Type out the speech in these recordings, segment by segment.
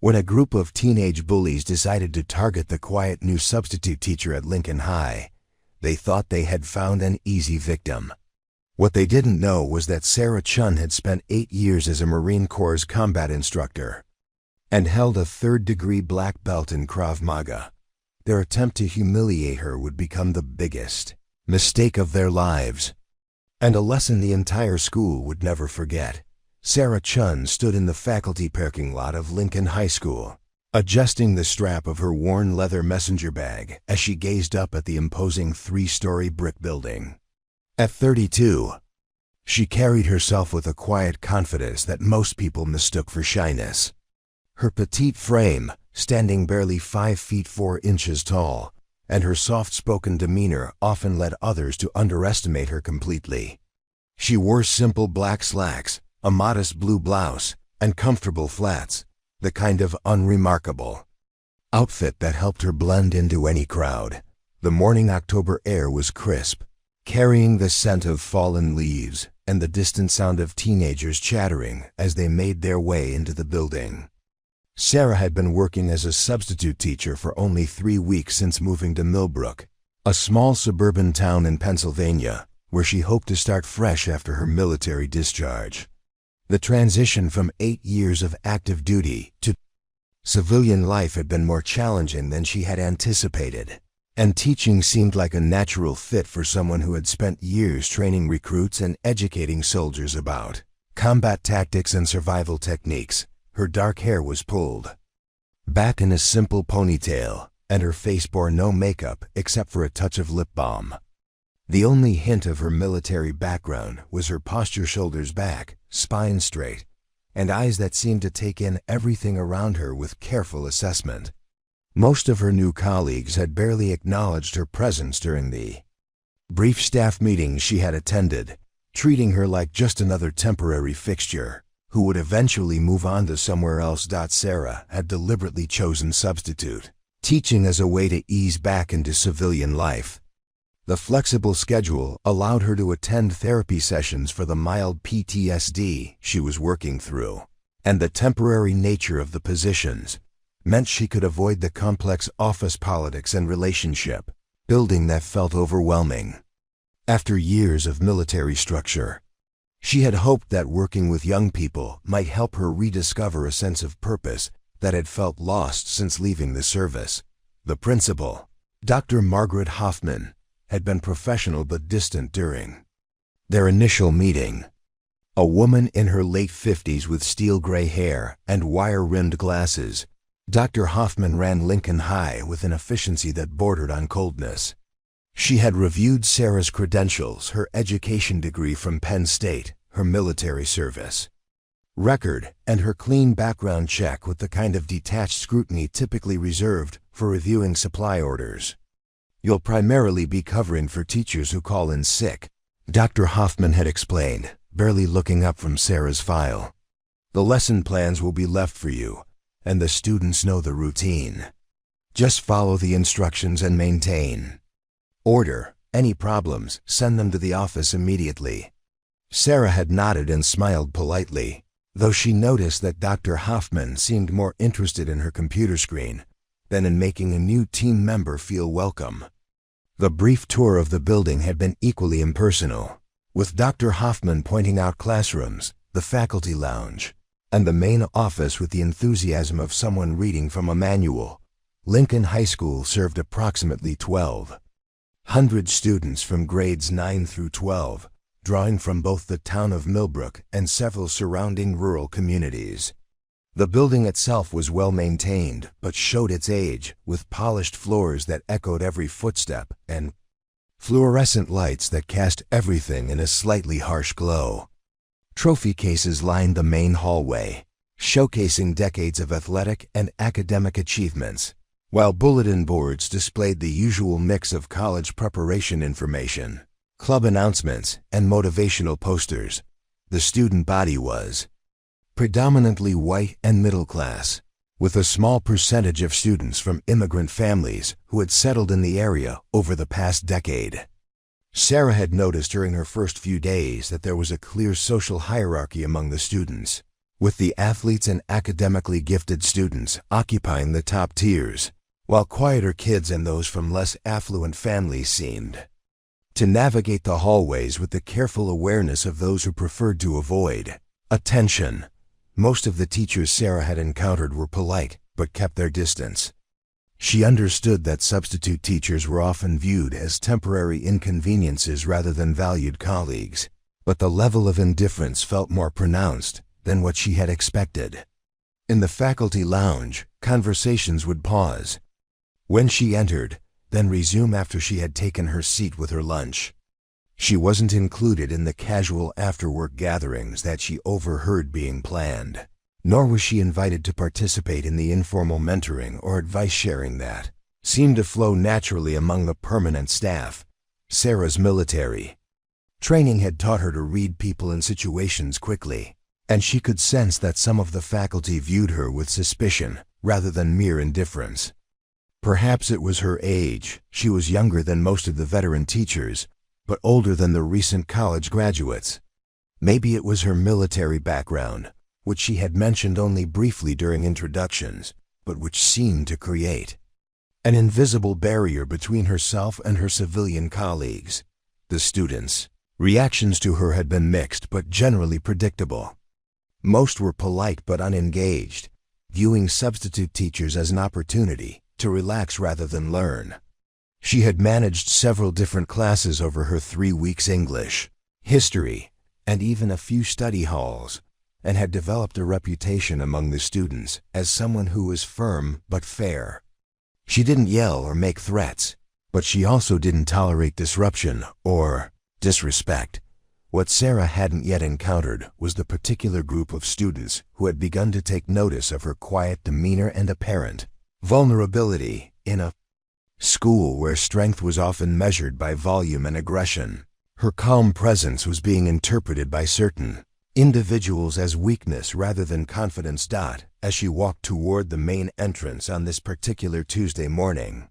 When a group of teenage bullies decided to target the quiet new substitute teacher at Lincoln High, they thought they had found an easy victim. What they didn't know was that Sarah Chen had spent 8 years as a Marine Corps combat instructor and held a third-degree black belt in Krav Maga. Their attempt to humiliate her would become the biggest mistake of their lives, and a lesson the entire school would never forget. Sarah Chen stood in the faculty parking lot of Lincoln High School, adjusting the strap of her worn leather messenger bag as she gazed up at the imposing 3-story brick building. At 32, she carried herself with a quiet confidence that most people mistook for shyness. Her petite frame, standing barely 5 feet 4 inches tall, and her soft-spoken demeanor often led others to underestimate her completely. She wore simple black slacks, a modest blue blouse, and comfortable flats, the kind of unremarkable outfit that helped her blend into any crowd. The morning October air was crisp, carrying the scent of fallen leaves and the distant sound of teenagers chattering as they made their way into the building. Sarah had been working as a substitute teacher for only 3 weeks since moving to Millbrook, a small suburban town in Pennsylvania, where she hoped to start fresh after her military discharge. The transition from 8 years of active duty to civilian life had been more challenging than she had anticipated, and teaching seemed like a natural fit for someone who had spent years training recruits and educating soldiers about combat tactics and survival techniques. Her dark hair was pulled back in a simple ponytail, and her face bore no makeup except for a touch of lip balm. The only hint of her military background was her posture, shoulders back, spine straight, and eyes that seemed to take in everything around her with careful assessment. Most of her new colleagues had barely acknowledged her presence during the brief staff meetings she had attended, treating her like just another temporary fixture who would eventually move on to somewhere else. Sarah had deliberately chosen substitute teaching as a way to ease back into civilian life. The flexible schedule allowed her to attend therapy sessions for the mild PTSD she was working through, and the temporary nature of the positions meant she could avoid the complex office politics and relationship building that felt overwhelming. After years of military structure, she had hoped that working with young people might help her rediscover a sense of purpose that had felt lost since leaving the service. The principal, Dr. Margaret Hoffman, had been professional but distant during their initial meeting. A woman in her late 50s with steel gray hair and wire-rimmed glasses, Dr. Hoffman ran Lincoln High with an efficiency that bordered on coldness. She had reviewed Sarah's credentials, her education degree from Penn State, her military service record, and her clean background check with the kind of detached scrutiny typically reserved for reviewing supply orders. "You'll primarily be covering for teachers who call in sick," Dr. Hoffman had explained, barely looking up from Sarah's file. "The lesson plans will be left for you, and the students know the routine. Just follow the instructions and maintain order. Any problems, send them to the office immediately." Sarah had nodded and smiled politely, though she noticed that Dr. Hoffman seemed more interested in her computer screen than in making a new team member feel welcome. The brief tour of the building had been equally impersonal, with Dr. Hoffman pointing out classrooms, the faculty lounge, and the main office with the enthusiasm of someone reading from a manual. Lincoln High School served approximately 1,200 students from grades 9 through 12, drawing from both the town of Millbrook and several surrounding rural communities. The building itself was well maintained, but showed its age, with polished floors that echoed every footstep and fluorescent lights that cast everything in a slightly harsh glow. Trophy cases lined the main hallway, showcasing decades of athletic and academic achievements, while bulletin boards displayed the usual mix of college preparation information, club announcements, and motivational posters. The student body was predominantly white and middle class, with a small percentage of students from immigrant families who had settled in the area over the past decade. Sarah had noticed during her first few days that there was a clear social hierarchy among the students, with the athletes and academically gifted students occupying the top tiers, while quieter kids and those from less affluent families seemed to navigate the hallways with the careful awareness of those who preferred to avoid attention. Most of the teachers Sarah had encountered were polite, but kept their distance. She understood that substitute teachers were often viewed as temporary inconveniences rather than valued colleagues, but the level of indifference felt more pronounced than what she had expected. In the faculty lounge, conversations would pause when she entered, then resume after she had taken her seat with her lunch. She wasn't included in the casual after-work gatherings that she overheard being planned, nor was she invited to participate in the informal mentoring or advice sharing that seemed to flow naturally among the permanent staff. Sarah's military training had taught her to read people and situations quickly, and she could sense that some of the faculty viewed her with suspicion rather than mere indifference. Perhaps it was her age. She was younger than most of the veteran teachers, but older than the recent college graduates. Maybe it was her military background, which she had mentioned only briefly during introductions, but which seemed to create an invisible barrier between herself and her civilian colleagues. The students' reactions to her had been mixed but generally predictable. Most were polite but unengaged, viewing substitute teachers as an opportunity to relax rather than learn. She had managed several different classes over her 3 weeks: English, history, and even a few study halls, and had developed a reputation among the students as someone who was firm but fair. She didn't yell or make threats, but she also didn't tolerate disruption or disrespect. What Sarah hadn't yet encountered was the particular group of students who had begun to take notice of her quiet demeanor and apparent vulnerability. In a school where strength was often measured by volume and aggression, her calm presence was being interpreted by certain individuals as weakness rather than confidence. As she walked toward the main entrance on this particular Tuesday morning,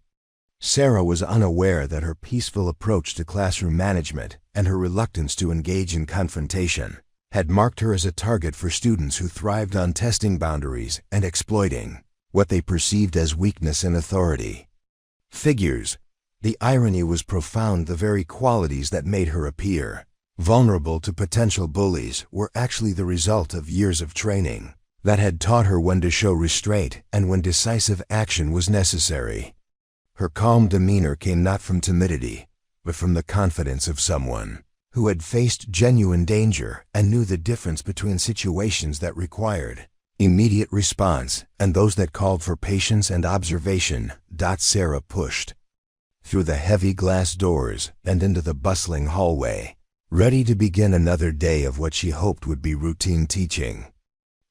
Sarah was unaware that her peaceful approach to classroom management and her reluctance to engage in confrontation had marked her as a target for students who thrived on testing boundaries and exploiting what they perceived as weakness and authority figures. The irony was profound. The very qualities that made her appear vulnerable to potential bullies were actually the result of years of training that had taught her when to show restraint and when decisive action was necessary. Her calm demeanor came not from timidity, but from the confidence of someone who had faced genuine danger and knew the difference between situations that required immediate response and those that called for patience and observation. Sarah pushed through the heavy glass doors and into the bustling hallway, ready to begin another day of what she hoped would be routine teaching.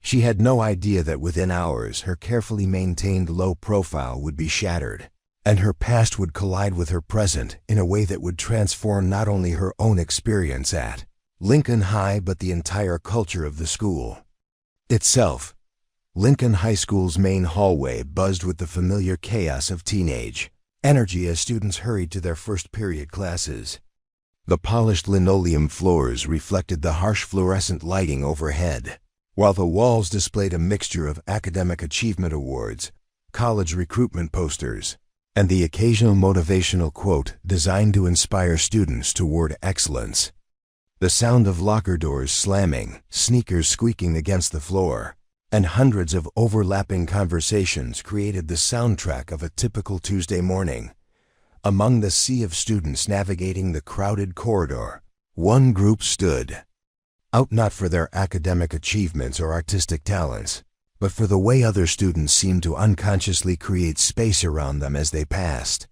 She had no idea that within hours her carefully maintained low profile would be shattered, and her past would collide with her present in a way that would transform not only her own experience at Lincoln High but the entire culture of the school itself. Lincoln High School's main hallway buzzed with the familiar chaos of teenage energy as students hurried to their first period classes. The polished linoleum floors reflected the harsh fluorescent lighting overhead, while the walls displayed a mixture of academic achievement awards, college recruitment posters, and the occasional motivational quote designed to inspire students toward excellence. The sound of locker doors slamming, sneakers squeaking against the floor, and hundreds of overlapping conversations created the soundtrack of a typical Tuesday morning. Among the sea of students navigating the crowded corridor, one group stood out not for their academic achievements or artistic talents, but for the way other students seemed to unconsciously create space around them as they passed.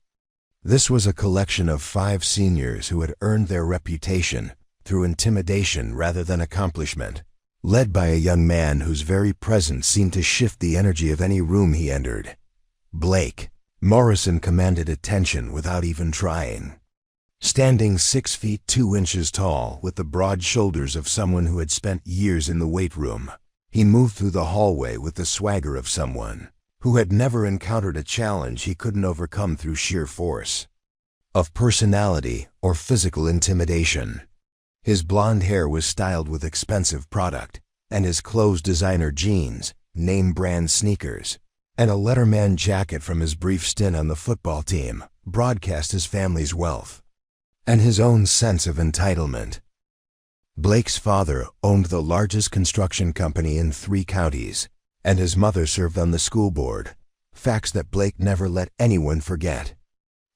This was a collection of 5 seniors who had earned their reputation through intimidation rather than accomplishment, led by a young man whose very presence seemed to shift the energy of any room he entered. Blake Morrison commanded attention without even trying. Standing 6 feet 2 inches tall with the broad shoulders of someone who had spent years in the weight room, he moved through the hallway with the swagger of someone who had never encountered a challenge he couldn't overcome through sheer force of personality or physical intimidation. His blonde hair was styled with expensive product, and his clothes designer jeans, name-brand sneakers, and a Letterman jacket from his brief stint on the football team broadcast his family's wealth and his own sense of entitlement. Blake's father owned the largest construction company in 3 counties, and his mother served on the school board, facts that Blake never let anyone forget.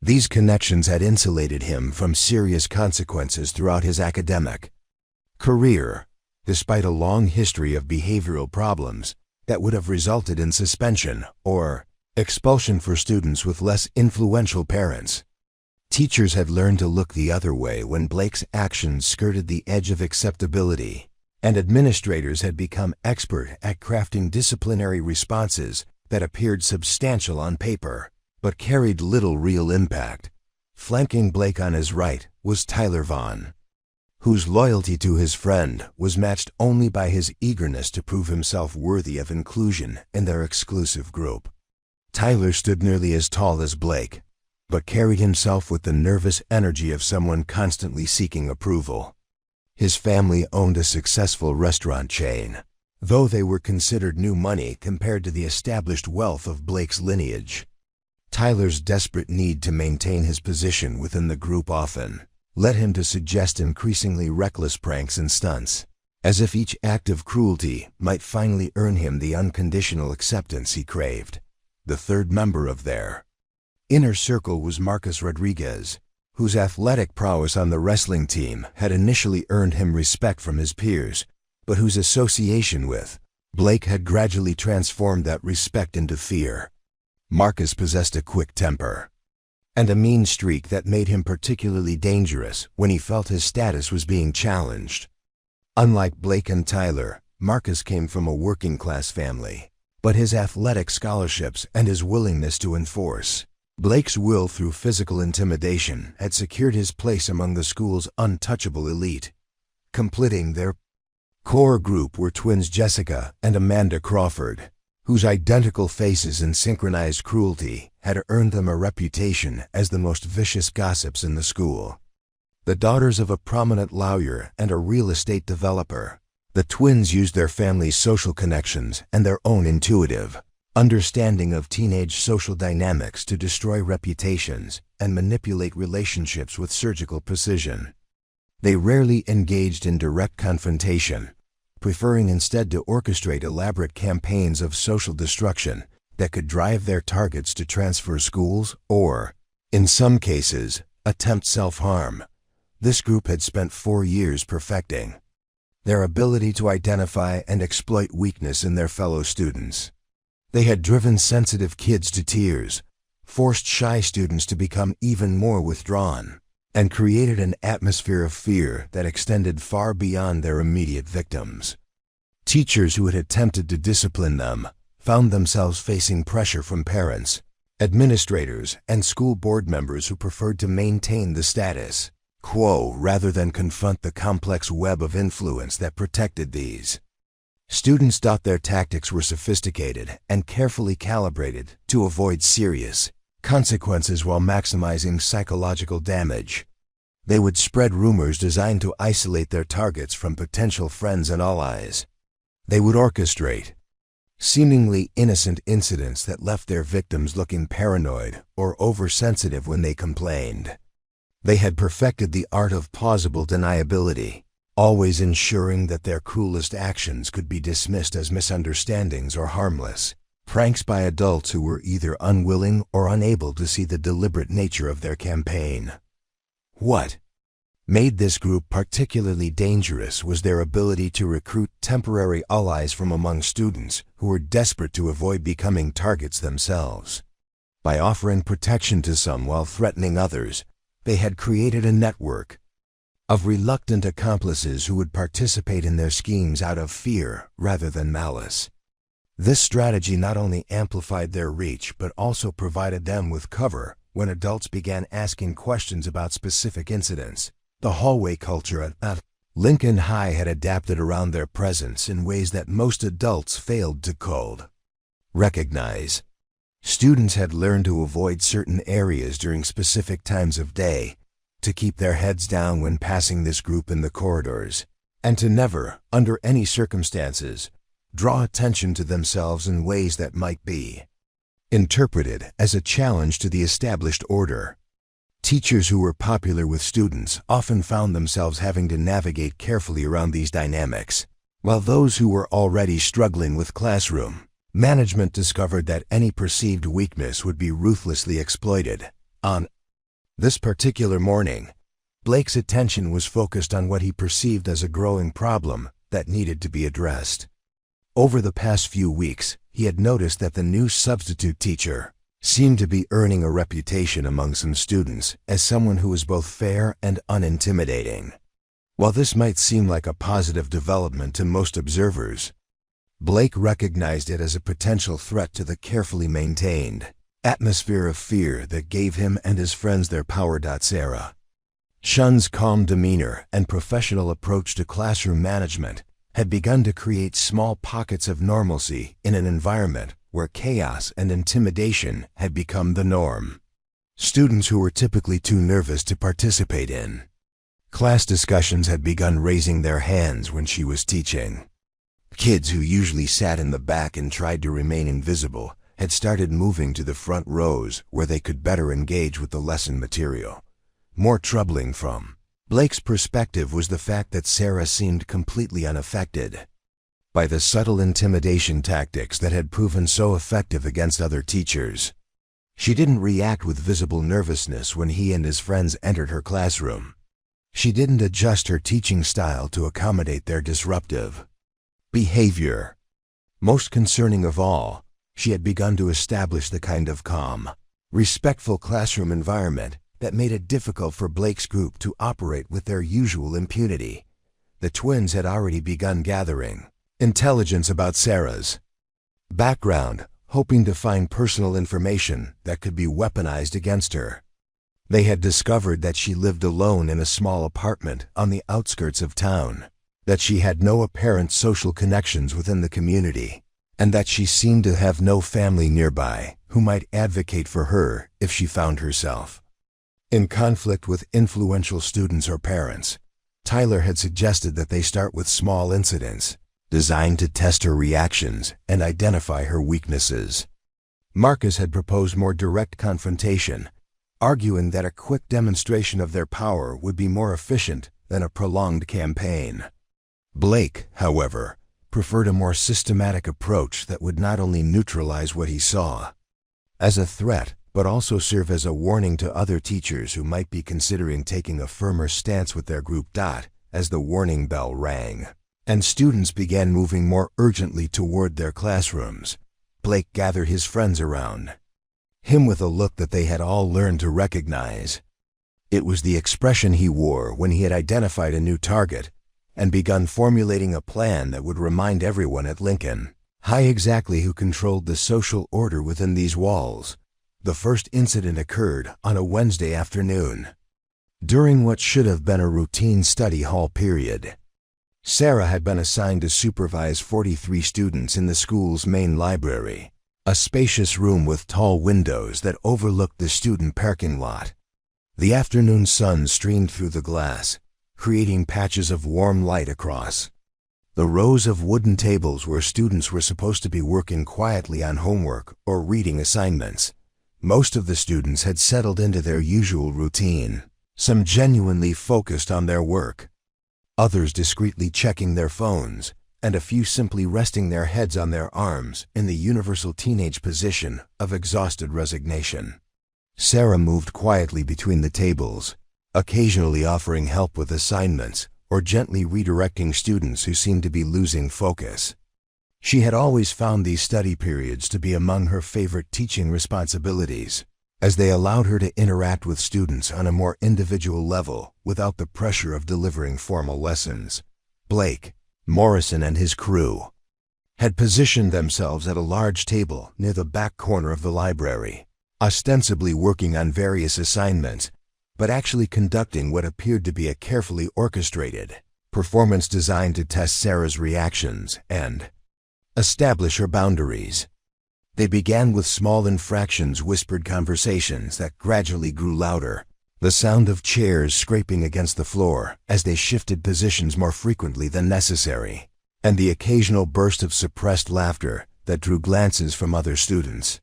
These connections had insulated him from serious consequences throughout his academic career, despite a long history of behavioral problems that would have resulted in suspension or expulsion for students with less influential parents. Teachers had learned to look the other way when Blake's actions skirted the edge of acceptability, and administrators had become expert at crafting disciplinary responses that appeared substantial on paper, but carried little real impact. Flanking Blake on his right was Tyler Vaughn, whose loyalty to his friend was matched only by his eagerness to prove himself worthy of inclusion in their exclusive group. Tyler stood nearly as tall as Blake, but carried himself with the nervous energy of someone constantly seeking approval. His family owned a successful restaurant chain, though they were considered new money compared to the established wealth of Blake's lineage. Tyler's desperate need to maintain his position within the group often led him to suggest increasingly reckless pranks and stunts, as if each act of cruelty might finally earn him the unconditional acceptance he craved. The third member of their inner circle was Marcus Rodriguez, whose athletic prowess on the wrestling team had initially earned him respect from his peers, but whose association with Blake had gradually transformed that respect into fear. Marcus possessed a quick temper and a mean streak that made him particularly dangerous when he felt his status was being challenged. Unlike Blake and Tyler, Marcus came from a working-class family, but his athletic scholarships and his willingness to enforce Blake's will through physical intimidation had secured his place among the school's untouchable elite. Completing their core group were twins Jessica and Amanda Crawford, whose identical faces and synchronized cruelty had earned them a reputation as the most vicious gossips in the school. The daughters of a prominent lawyer and a real estate developer, the twins used their family's social connections and their own intuitive understanding of teenage social dynamics to destroy reputations and manipulate relationships with surgical precision. They rarely engaged in direct confrontation, preferring instead to orchestrate elaborate campaigns of social destruction that could drive their targets to transfer schools or, in some cases, attempt self-harm. This group had spent 4 years perfecting their ability to identify and exploit weakness in their fellow students. They had driven sensitive kids to tears, forced shy students to become even more withdrawn, and created an atmosphere of fear that extended far beyond their immediate victims. Teachers who had attempted to discipline them found themselves facing pressure from parents, administrators, and school board members who preferred to maintain the status quo rather than confront the complex web of influence that protected these. Students thought their tactics were sophisticated and carefully calibrated to avoid serious consequences while maximizing psychological damage. They would spread rumors designed to isolate their targets from potential friends and allies. They would orchestrate seemingly innocent incidents that left their victims looking paranoid or oversensitive when they complained. They had perfected the art of plausible deniability, always ensuring that their cruelest actions could be dismissed as misunderstandings or harmless pranks by adults who were either unwilling or unable to see the deliberate nature of their campaign. What made this group particularly dangerous was their ability to recruit temporary allies from among students who were desperate to avoid becoming targets themselves. By offering protection to some while threatening others, they had created a network of reluctant accomplices who would participate in their schemes out of fear rather than malice. This strategy not only amplified their reach but also provided them with cover when adults began asking questions about specific incidents. The hallway culture at Lincoln High had adapted around their presence in ways that most adults failed to cold recognize. Students had learned to avoid certain areas during specific times of day, to keep their heads down when passing this group in the corridors, and to never, under any circumstances, draw attention to themselves in ways that might be interpreted as a challenge to the established order. Teachers who were popular with students often found themselves having to navigate carefully around these dynamics, while those who were already struggling with classroom management discovered that any perceived weakness would be ruthlessly exploited. On this particular morning, Blake's attention was focused on what he perceived as a growing problem that needed to be addressed. Over the past few weeks, he had noticed that the new substitute teacher seemed to be earning a reputation among some students as someone who was both fair and unintimidating. While this might seem like a positive development to most observers, Blake recognized it as a potential threat to the carefully maintained atmosphere of fear that gave him and his friends their power. Sarah Chen's calm demeanor and professional approach to classroom management had begun to create small pockets of normalcy in an environment where chaos and intimidation had become the norm. Students who were typically too nervous to participate in class discussions had begun raising their hands when she was teaching. Kids who usually sat in the back and tried to remain invisible had started moving to the front rows where they could better engage with the lesson material. More troubling from Blake's perspective was the fact that Sarah seemed completely unaffected by the subtle intimidation tactics that had proven so effective against other teachers. She didn't react with visible nervousness when he and his friends entered her classroom. She didn't adjust her teaching style to accommodate their disruptive behavior. Most concerning of all, she had begun to establish the kind of calm, respectful classroom environment that made it difficult for Blake's group to operate with their usual impunity. The twins had already begun gathering intelligence about Sarah's background, hoping to find personal information that could be weaponized against her. They had discovered that she lived alone in a small apartment on the outskirts of town, that she had no apparent social connections within the community, and that she seemed to have no family nearby who might advocate for her if she found herself in conflict with influential students or parents. Tyler had suggested that they start with small incidents, designed to test her reactions and identify her weaknesses. Marcus had proposed more direct confrontation, arguing that a quick demonstration of their power would be more efficient than a prolonged campaign. Blake, however, preferred a more systematic approach that would not only neutralize what he saw as a threat, but also serve as a warning to other teachers who might be considering taking a firmer stance with their group. As the warning bell rang, and students began moving more urgently toward their classrooms, Blake gathered his friends around him with a look that they had all learned to recognize. It was the expression he wore when he had identified a new target and begun formulating a plan that would remind everyone at Lincoln High exactly who controlled the social order within these walls. The first incident occurred on a Wednesday afternoon, during what should have been a routine study hall period. Sarah had been assigned to supervise 43 students in the school's main library, a spacious room with tall windows that overlooked the student parking lot. The afternoon sun streamed through the glass, creating patches of warm light across the rows of wooden tables where students were supposed to be working quietly on homework or reading assignments. Most of the students had settled into their usual routine, some genuinely focused on their work, others discreetly checking their phones, and a few simply resting their heads on their arms in the universal teenage position of exhausted resignation. Sarah moved quietly between the tables, occasionally offering help with assignments or gently redirecting students who seemed to be losing focus. She had always found these study periods to be among her favorite teaching responsibilities, as they allowed her to interact with students on a more individual level without the pressure of delivering formal lessons. Blake Morrison and his crew had positioned themselves at a large table near the back corner of the library, ostensibly working on various assignments, but actually conducting what appeared to be a carefully orchestrated performance designed to test Sarah's reactions and establish her boundaries. They began with small infractions, whispered conversations that gradually grew louder, The sound of chairs scraping against the floor as they shifted positions more frequently than necessary, and the occasional burst of suppressed laughter that drew glances from other students.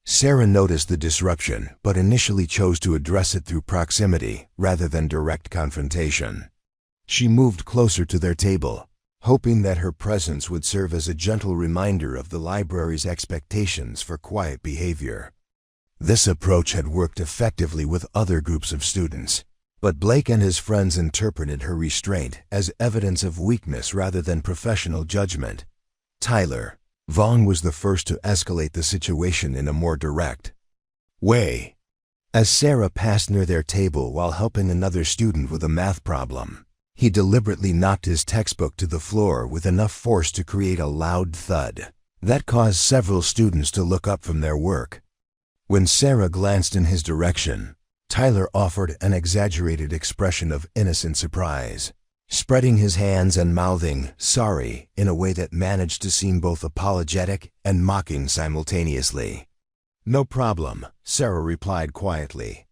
Sarah noticed the disruption, but initially chose to address it through proximity rather than direct confrontation. She moved closer to their table, hoping that her presence would serve as a gentle reminder of the library's expectations for quiet behavior. This approach had worked effectively with other groups of students, but Blake and his friends interpreted her restraint as evidence of weakness rather than professional judgment. Tyler Vaughn was the first to escalate the situation in a more direct way. As Sarah passed near their table while helping another student with a math problem, he deliberately knocked his textbook to the floor with enough force to create a loud thud that caused several students to look up from their work. When Sarah glanced in his direction, Tyler offered an exaggerated expression of innocent surprise, spreading his hands and mouthing "sorry" in a way that managed to seem both apologetic and mocking simultaneously. "No problem," Sarah replied quietly,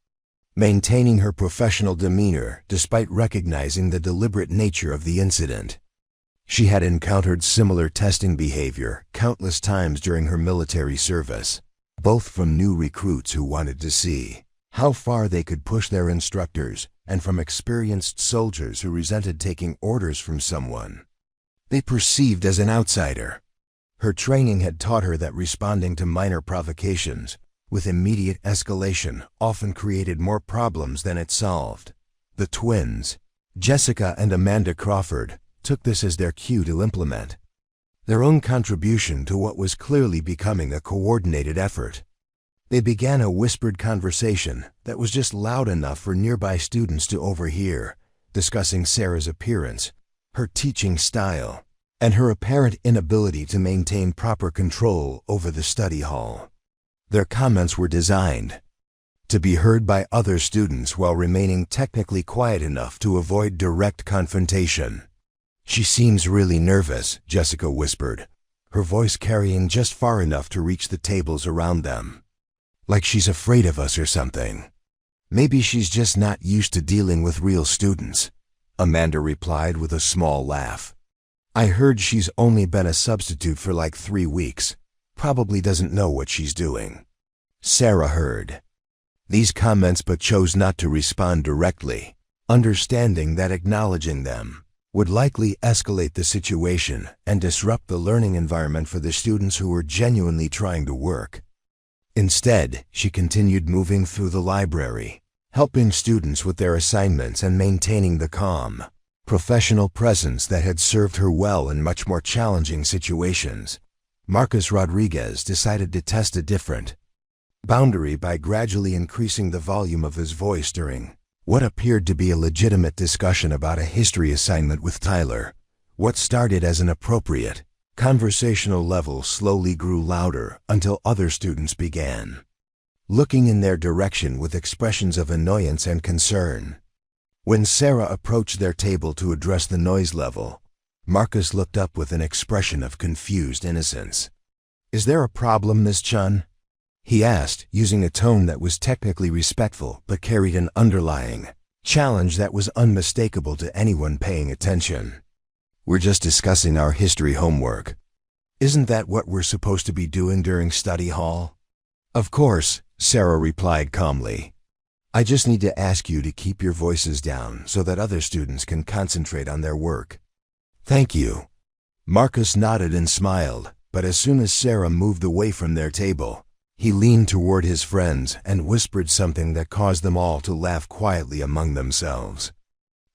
maintaining her professional demeanor despite recognizing the deliberate nature of the incident. She had encountered similar testing behavior countless times during her military service, both from new recruits who wanted to see how far they could push their instructors, and from experienced soldiers who resented taking orders from someone they perceived as an outsider. Her training had taught her that responding to minor provocations with immediate escalation often created more problems than it solved. The twins, Jessica and Amanda Crawford, took this as their cue to implement their own contribution to what was clearly becoming a coordinated effort. They began a whispered conversation that was just loud enough for nearby students to overhear, discussing Sarah's appearance, her teaching style, and her apparent inability to maintain proper control over the study hall. Their comments were designed to be heard by other students while remaining technically quiet enough to avoid direct confrontation. "She seems really nervous," Jessica whispered, her voice carrying just far enough to reach the tables around them. "Like she's afraid of us or something." "Maybe she's just not used to dealing with real students," Amanda replied with a small laugh. "I heard she's only been a substitute for like 3 weeks. Probably doesn't know what she's doing." Sarah heard these comments but chose not to respond directly, understanding that acknowledging them would likely escalate the situation and disrupt the learning environment for the students who were genuinely trying to work. Instead, she continued moving through the library, helping students with their assignments and maintaining the calm, professional presence that had served her well in much more challenging situations. Marcus Rodriguez decided to test a different boundary by gradually increasing the volume of his voice during what appeared to be a legitimate discussion about a history assignment with Tyler. What started as an appropriate conversational level slowly grew louder until other students began looking in their direction with expressions of annoyance and concern. When Sarah approached their table to address the noise level, Marcus looked up with an expression of confused innocence. "Is there a problem, Miss Chen?" he asked, using a tone that was technically respectful but carried an underlying challenge that was unmistakable to anyone paying attention. "We're just discussing our history homework. Isn't that what we're supposed to be doing during study hall?" "Of course," Sarah replied calmly. "I just need to ask you to keep your voices down so that other students can concentrate on their work." "Thank you." Marcus nodded and smiled, but as soon as Sarah moved away from their table, he leaned toward his friends and whispered something that caused them all to laugh quietly among themselves.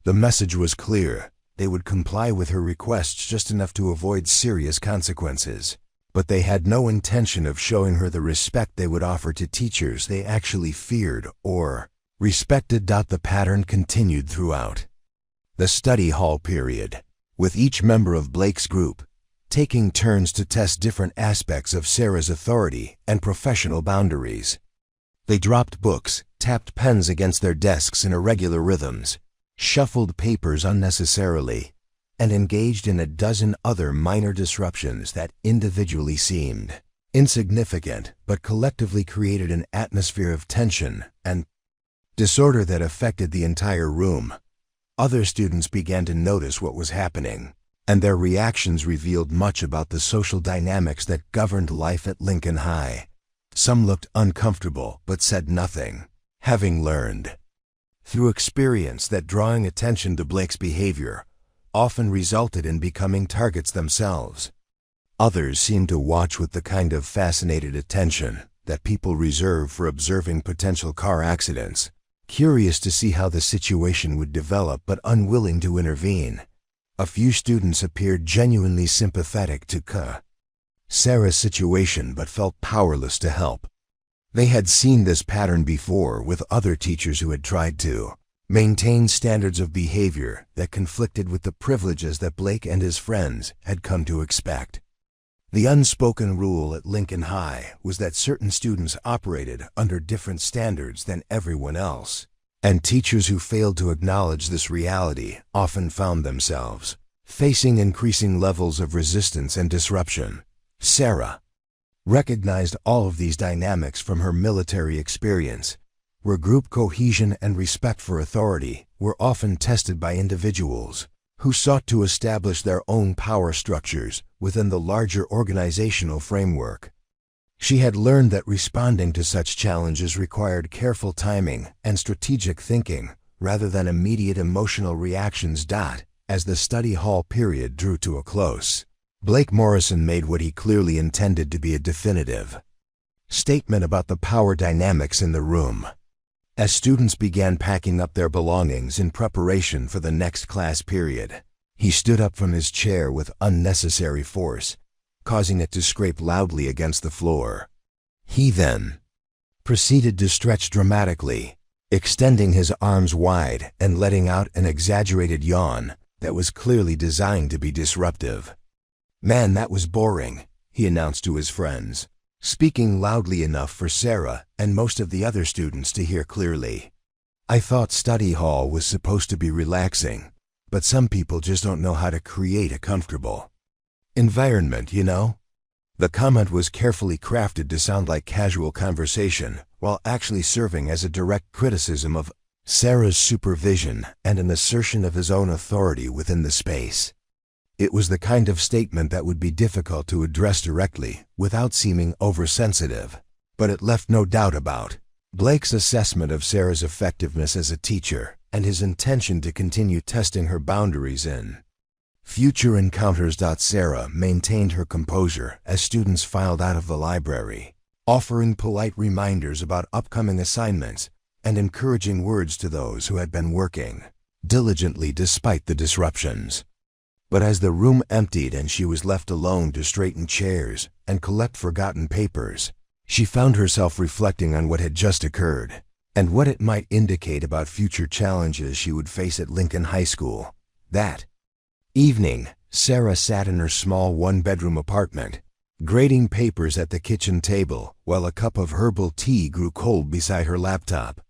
The message was clear. They would comply with her requests just enough to avoid serious consequences, but they had no intention of showing her the respect they would offer to teachers they actually feared or respected. The pattern continued throughout the study hall period, with each member of Blake's group taking turns to test different aspects of Sarah's authority and professional boundaries. They dropped books, tapped pens against their desks in irregular rhythms, shuffled papers unnecessarily, and engaged in a dozen other minor disruptions that individually seemed insignificant but collectively created an atmosphere of tension and disorder that affected the entire room. Other students began to notice what was happening, and their reactions revealed much about the social dynamics that governed life at Lincoln High. Some looked uncomfortable but said nothing, having learned through experience that drawing attention to Blake's behavior often resulted in becoming targets themselves. Others seemed to watch with the kind of fascinated attention that people reserve for observing potential car accidents, curious to see how the situation would develop but unwilling to intervene. A few students appeared genuinely sympathetic to Sarah's situation but felt powerless to help. They had seen this pattern before with other teachers who had tried to maintain standards of behavior that conflicted with the privileges that Blake and his friends had come to expect. The unspoken rule at Lincoln High was that certain students operated under different standards than everyone else, and teachers who failed to acknowledge this reality often found themselves facing increasing levels of resistance and disruption. Sarah recognized all of these dynamics from her military experience, where group cohesion and respect for authority were often tested by individuals who sought to establish their own power structures within the larger organizational framework. She had learned that responding to such challenges required careful timing and strategic thinking rather than immediate emotional reactions. As the study hall period drew to a close, Blake Morrison made what he clearly intended to be a definitive statement about the power dynamics in the room. As students began packing up their belongings in preparation for the next class period, he stood up from his chair with unnecessary force, causing it to scrape loudly against the floor. He then proceeded to stretch dramatically, extending his arms wide and letting out an exaggerated yawn that was clearly designed to be disruptive. "Man, that was boring," he announced to his friends, speaking loudly enough for Sarah and most of the other students to hear clearly. "I thought study hall was supposed to be relaxing, but some people just don't know how to create a comfortable environment, you know?" The comment was carefully crafted to sound like casual conversation, while actually serving as a direct criticism of Sarah's supervision and an assertion of his own authority within the space. It was the kind of statement that would be difficult to address directly without seeming oversensitive, but it left no doubt about Blake's assessment of Sarah's effectiveness as a teacher and his intention to continue testing her boundaries in future encounters. Sarah maintained her composure as students filed out of the library, offering polite reminders about upcoming assignments and encouraging words to those who had been working diligently despite the disruptions. But as the room emptied and she was left alone to straighten chairs and collect forgotten papers, she found herself reflecting on what had just occurred and what it might indicate about future challenges she would face at Lincoln High School. That evening, Sarah sat in her small one-bedroom apartment, grading papers at the kitchen table while a cup of herbal tea grew cold beside her laptop.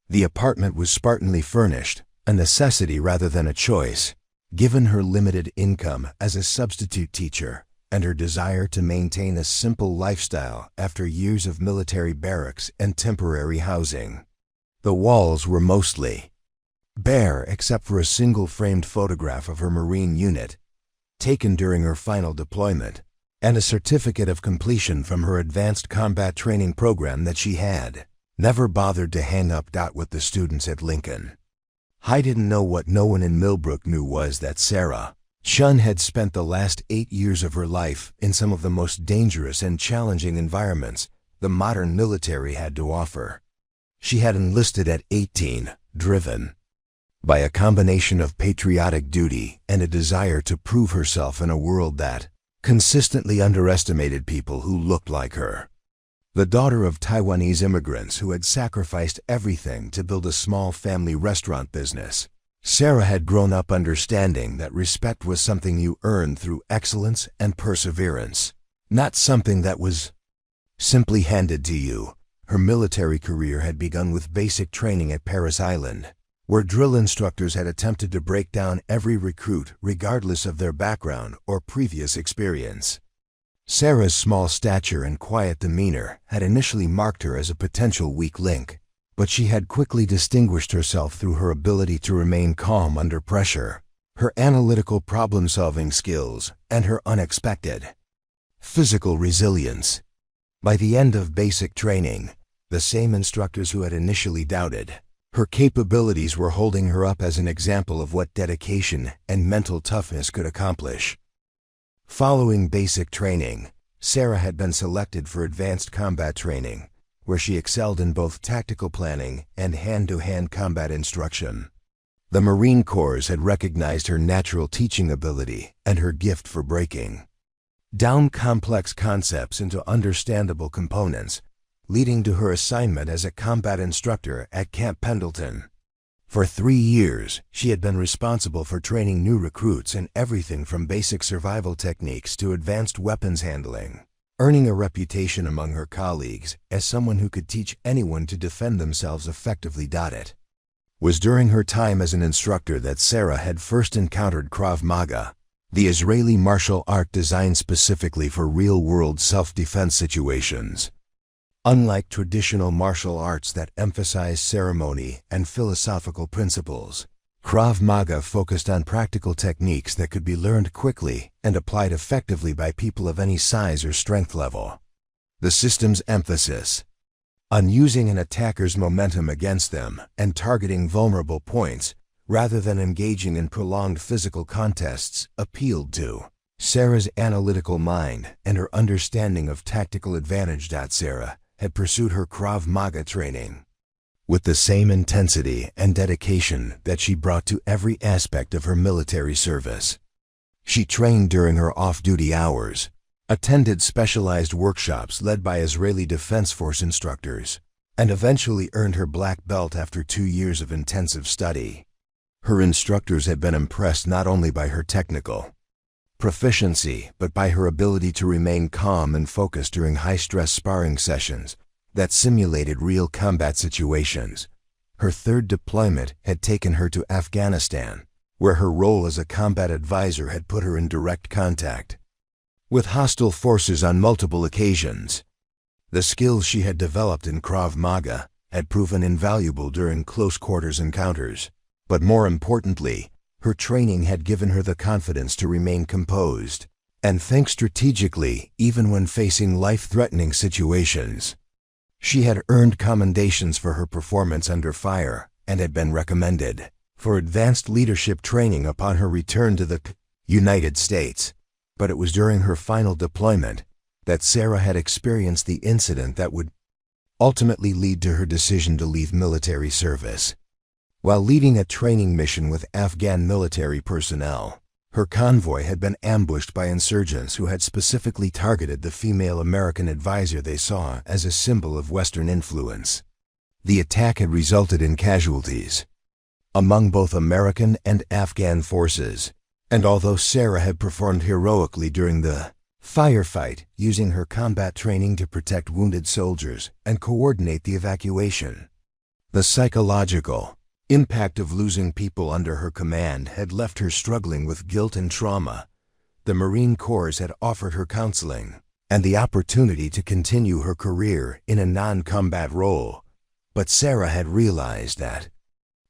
The apartment was spartanly furnished, a necessity rather than a choice, given her limited income as a substitute teacher and her desire to maintain a simple lifestyle after years of military barracks and temporary housing. The walls were mostly bare except for a single framed photograph of her Marine unit, taken during her final deployment, and a certificate of completion from her advanced combat training program that she had never bothered to hang up. With the students at Lincoln High didn't know what no one in Millbrook knew was that Sarah Chen had spent the last 8 years of her life in some of the most dangerous and challenging environments the modern military had to offer. She had enlisted at 18, driven by a combination of patriotic duty and a desire to prove herself in a world that consistently underestimated people who looked like her. The daughter of Taiwanese immigrants who had sacrificed everything to build a small family restaurant business, Sarah had grown up understanding that respect was something you earned through excellence and perseverance, not something that was simply handed to you. Her military career had begun with basic training at Parris Island, where drill instructors had attempted to break down every recruit regardless of their background or previous experience. Sarah's small stature and quiet demeanor had initially marked her as a potential weak link, But she had quickly distinguished herself through her ability to remain calm under pressure, her analytical problem-solving skills, and her unexpected physical resilience. By the end of basic training, the same instructors who had initially doubted her capabilities were holding her up as an example of what dedication and mental toughness could accomplish. Following basic training, Sarah had been selected for advanced combat training, where she excelled in both tactical planning and hand-to-hand combat instruction. The Marine Corps had recognized her natural teaching ability and her gift for breaking down complex concepts into understandable components, leading to her assignment as a combat instructor at Camp Pendleton. For 3 years, she had been responsible for training new recruits in everything from basic survival techniques to advanced weapons handling, earning a reputation among her colleagues as someone who could teach anyone to defend themselves effectively. It was during her time as an instructor that Sarah had first encountered Krav Maga, the Israeli martial art designed specifically for real-world self-defense situations. Unlike traditional martial arts that emphasize ceremony and philosophical principles, Krav Maga focused on practical techniques that could be learned quickly and applied effectively by people of any size or strength level. The system's emphasis on using an attacker's momentum against them and targeting vulnerable points rather than engaging in prolonged physical contests appealed to Sarah's analytical mind and her understanding of tactical advantage. Sarah had pursued her Krav Maga training with the same intensity and dedication that she brought to every aspect of her military service. She trained during her off-duty hours, attended specialized workshops led by Israeli Defense Force instructors, and eventually earned her black belt after 2 years of intensive study. Her instructors had been impressed not only by her technical proficiency, but by her ability to remain calm and focused during high-stress sparring sessions that simulated real combat situations. Her third deployment had taken her to Afghanistan, where her role as a combat advisor had put her in direct contact with hostile forces on multiple occasions. The skills she had developed in Krav Maga had proven invaluable during close-quarters encounters, but more importantly, her training had given her the confidence to remain composed and think strategically even when facing life-threatening situations. She had earned commendations for her performance under fire and had been recommended for advanced leadership training upon her return to the United States. But it was during her final deployment that Sarah had experienced the incident that would ultimately lead to her decision to leave military service. While leading a training mission with Afghan military personnel, her convoy had been ambushed by insurgents who had specifically targeted the female American advisor they saw as a symbol of Western influence. The attack had resulted in casualties among both American and Afghan forces, and although Sarah had performed heroically during the firefight, using her combat training to protect wounded soldiers and coordinate the evacuation, the psychological impact of losing people under her command had left her struggling with guilt and trauma. The Marine Corps had offered her counseling and the opportunity to continue her career in a non-combat role, but Sarah had realized that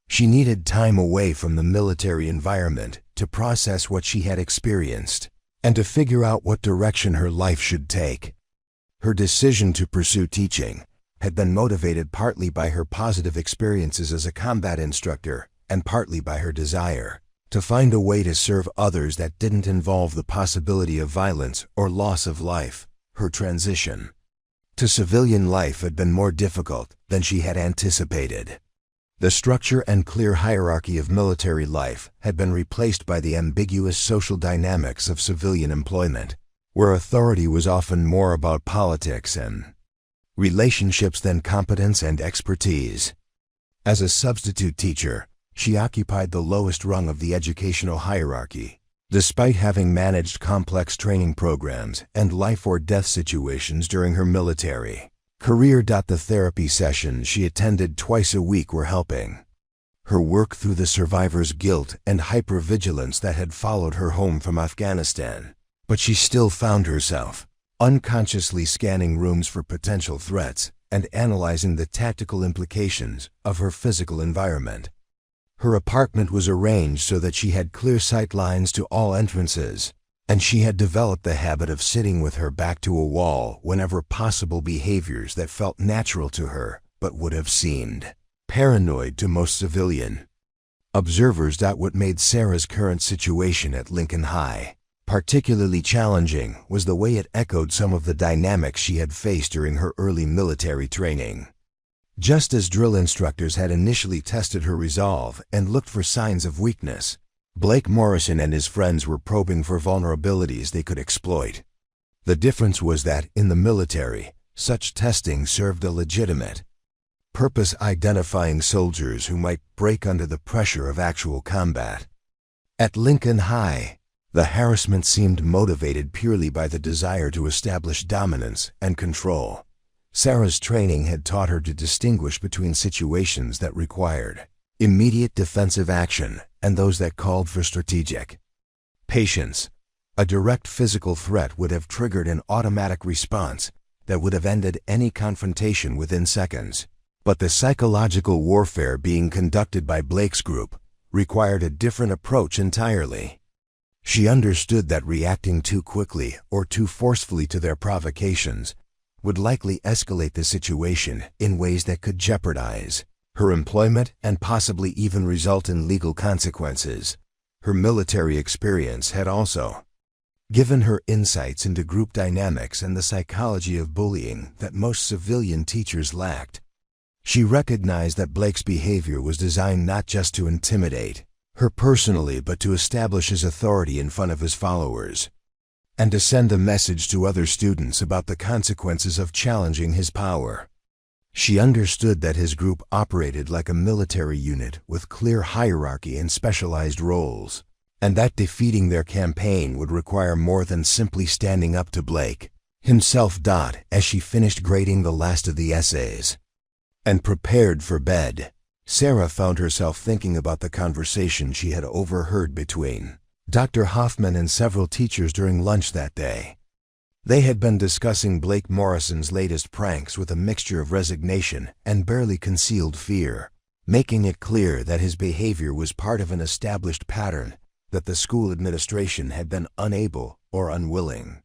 she needed time away from the military environment to process what she had experienced and to figure out what direction her life should take. Her decision to pursue teaching had been motivated partly by her positive experiences as a combat instructor and partly by her desire to find a way to serve others that didn't involve the possibility of violence or loss of life. Her transition to civilian life had been more difficult than she had anticipated. The structure and clear hierarchy of military life had been replaced by the ambiguous social dynamics of civilian employment, where authority was often more about politics and relationships than competence and expertise. As a substitute teacher, she occupied the lowest rung of the educational hierarchy, despite having managed complex training programs and life-or-death situations during her military career. The therapy sessions she attended twice a week were helping her work through the survivor's guilt and hypervigilance that had followed her home from Afghanistan, but she still found herself unconsciously scanning rooms for potential threats and analyzing the tactical implications of her physical environment. Her apartment was arranged so that she had clear sight lines to all entrances, and she had developed the habit of sitting with her back to a wall whenever possible, behaviors that felt natural to her but would have seemed paranoid to most civilian observers. What made Sarah's current situation at Lincoln High particularly challenging was the way it echoed some of the dynamics she had faced during her early military training. Just as drill instructors had initially tested her resolve and looked for signs of weakness, Blake Morrison and his friends were probing for vulnerabilities they could exploit. The difference was that, in the military, such testing served a legitimate purpose, identifying soldiers who might break under the pressure of actual combat. At Lincoln High, the harassment seemed motivated purely by the desire to establish dominance and control. Sarah's training had taught her to distinguish between situations that required immediate defensive action and those that called for strategic patience. A direct physical threat would have triggered an automatic response that would have ended any confrontation within seconds. But the psychological warfare being conducted by Blake's group required a different approach entirely. She understood that reacting too quickly or too forcefully to their provocations would likely escalate the situation in ways that could jeopardize her employment and possibly even result in legal consequences. Her military experience had also given her insights into group dynamics and the psychology of bullying that most civilian teachers lacked. She recognized that Blake's behavior was designed not just to intimidate her personally, but to establish his authority in front of his followers, and to send a message to other students about the consequences of challenging his power. She understood that his group operated like a military unit with clear hierarchy and specialized roles, and that defeating their campaign would require more than simply standing up to Blake himself. As she finished grading the last of the essays and prepared for bed, Sarah found herself thinking about the conversation she had overheard between Dr. Hoffman and several teachers during lunch that day. They had been discussing Blake Morrison's latest pranks with a mixture of resignation and barely concealed fear, making it clear that his behavior was part of an established pattern that the school administration had been unable or unwilling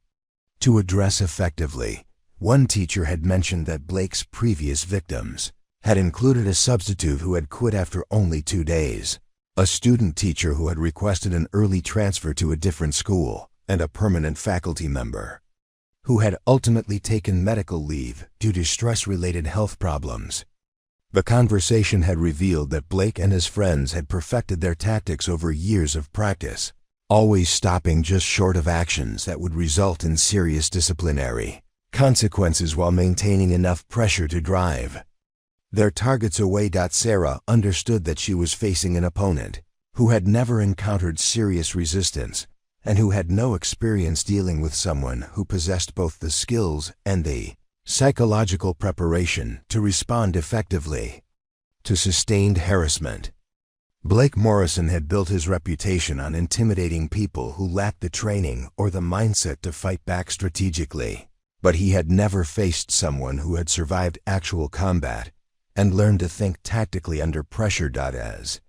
to address effectively. One teacher had mentioned that Blake's previous victims had included a substitute who had quit after only 2 days, a student teacher who had requested an early transfer to a different school, and a permanent faculty member who had ultimately taken medical leave due to stress-related health problems. The conversation had revealed that Blake and his friends had perfected their tactics over years of practice, always stopping just short of actions that would result in serious disciplinary consequences while maintaining enough pressure to drive their targets away. Sarah understood that she was facing an opponent who had never encountered serious resistance and who had no experience dealing with someone who possessed both the skills and the psychological preparation to respond effectively to sustained harassment. Blake Morrison had built his reputation on intimidating people who lacked the training or the mindset to fight back strategically, but he had never faced someone who had survived actual combat and learned to think tactically under pressure. As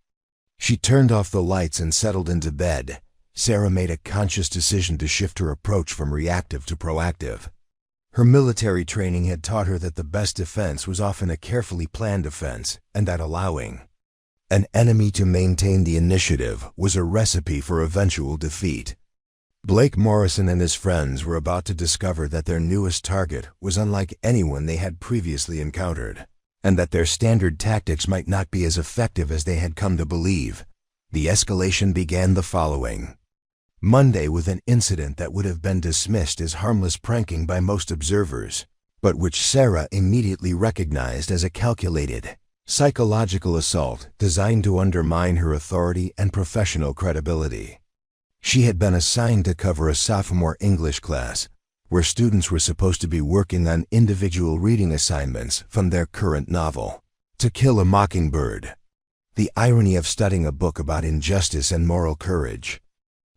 she turned off the lights and settled into bed, Sarah made a conscious decision to shift her approach from reactive to proactive. Her military training had taught her that the best defense was often a carefully planned defense, and that allowing an enemy to maintain the initiative was a recipe for eventual defeat. Blake Morrison and his friends were about to discover that their newest target was unlike anyone they had previously encountered, and that their standard tactics might not be as effective as they had come to believe. The escalation began the following Monday with an incident that would have been dismissed as harmless pranking by most observers, but which Sarah immediately recognized as a calculated psychological assault designed to undermine her authority and professional credibility. She had been assigned to cover a sophomore English class, where students were supposed to be working on individual reading assignments from their current novel, To Kill a Mockingbird. The irony of studying a book about injustice and moral courage.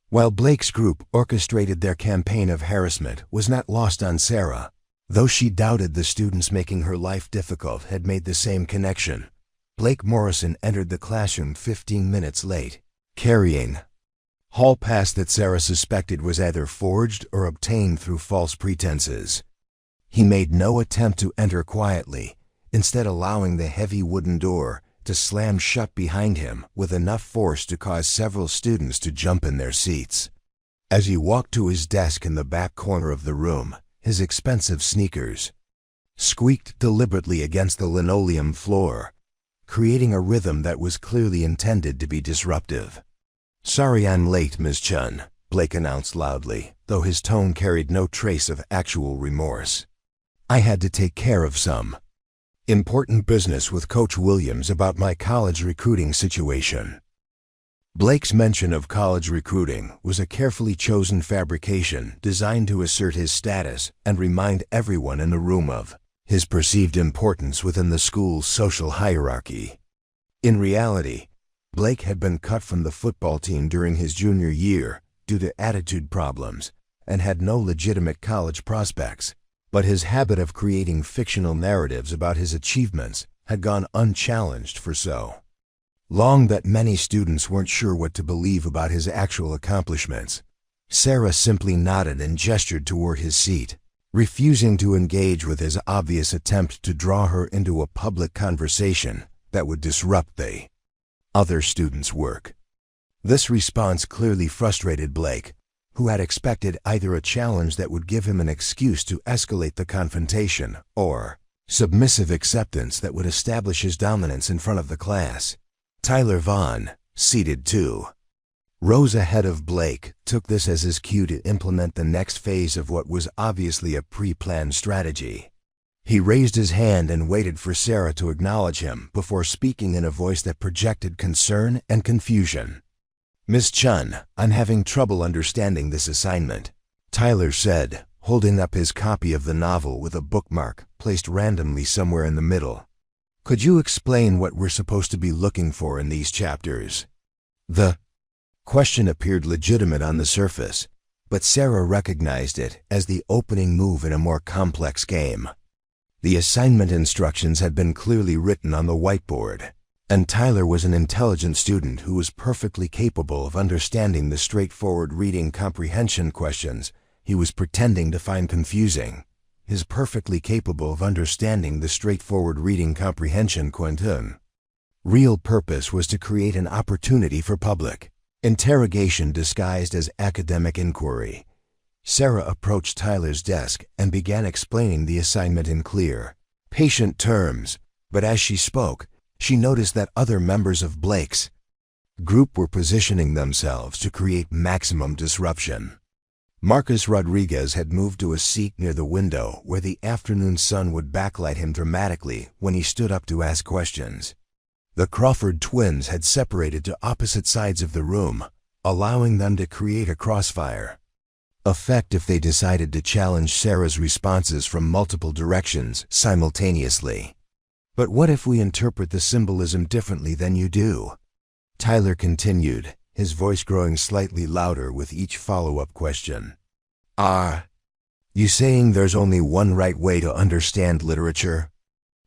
While Blake's group orchestrated their campaign of harassment was not lost on Sarah. Though she doubted the students making her life difficult had made the same connection, Blake Morrison entered the classroom 15 minutes late, carrying hall pass that Sarah suspected was either forged or obtained through false pretenses. He made no attempt to enter quietly, instead allowing the heavy wooden door to slam shut behind him with enough force to cause several students to jump in their seats. As he walked to his desk in the back corner of the room, his expensive sneakers squeaked deliberately against the linoleum floor, creating a rhythm that was clearly intended to be disruptive. "Sorry I'm late, Ms. Chen," Blake announced loudly, though his tone carried no trace of actual remorse. "I had to take care of some important business with Coach Williams about my college recruiting situation." Blake's mention of college recruiting was a carefully chosen fabrication designed to assert his status and remind everyone in the room of his perceived importance within the school's social hierarchy. In reality, Blake had been cut from the football team during his junior year due to attitude problems and had no legitimate college prospects, but his habit of creating fictional narratives about his achievements had gone unchallenged for so long that many students weren't sure what to believe about his actual accomplishments. Sarah simply nodded and gestured toward his seat, refusing to engage with his obvious attempt to draw her into a public conversation that would disrupt the other students' work. This response clearly frustrated Blake, who had expected either a challenge that would give him an excuse to escalate the confrontation or submissive acceptance that would establish his dominance in front of the class. Tyler Vaughn, seated 2 rows ahead of Blake, took this as his cue to implement the next phase of what was obviously a pre-planned strategy. He raised his hand and waited for Sarah to acknowledge him before speaking in a voice that projected concern and confusion. "Miss Chen, I'm having trouble understanding this assignment," Tyler said, holding up his copy of the novel with a bookmark placed randomly somewhere in the middle. "Could you explain what we're supposed to be looking for in these chapters?" The question appeared legitimate on the surface, but Sarah recognized it as the opening move in a more complex game. The assignment instructions had been clearly written on the whiteboard, and Tyler was an intelligent student who was perfectly capable of understanding the straightforward reading comprehension questions he was pretending to find confusing. Is perfectly capable of understanding the straightforward reading comprehension question. Real purpose was to create an opportunity for public interrogation disguised as academic inquiry. Sarah approached Tyler's desk and began explaining the assignment in clear, patient terms, but as she spoke, she noticed that other members of Blake's group were positioning themselves to create maximum disruption. Marcus Rodriguez had moved to a seat near the window where the afternoon sun would backlight him dramatically when he stood up to ask questions. The Crawford twins had separated to opposite sides of the room, allowing them to create a crossfire effect if they decided to challenge Sarah's responses from multiple directions simultaneously. "But what if we interpret the symbolism differently than you do?" Tyler continued, his voice growing slightly louder with each follow-up question. "Are you saying there's only one right way to understand literature?"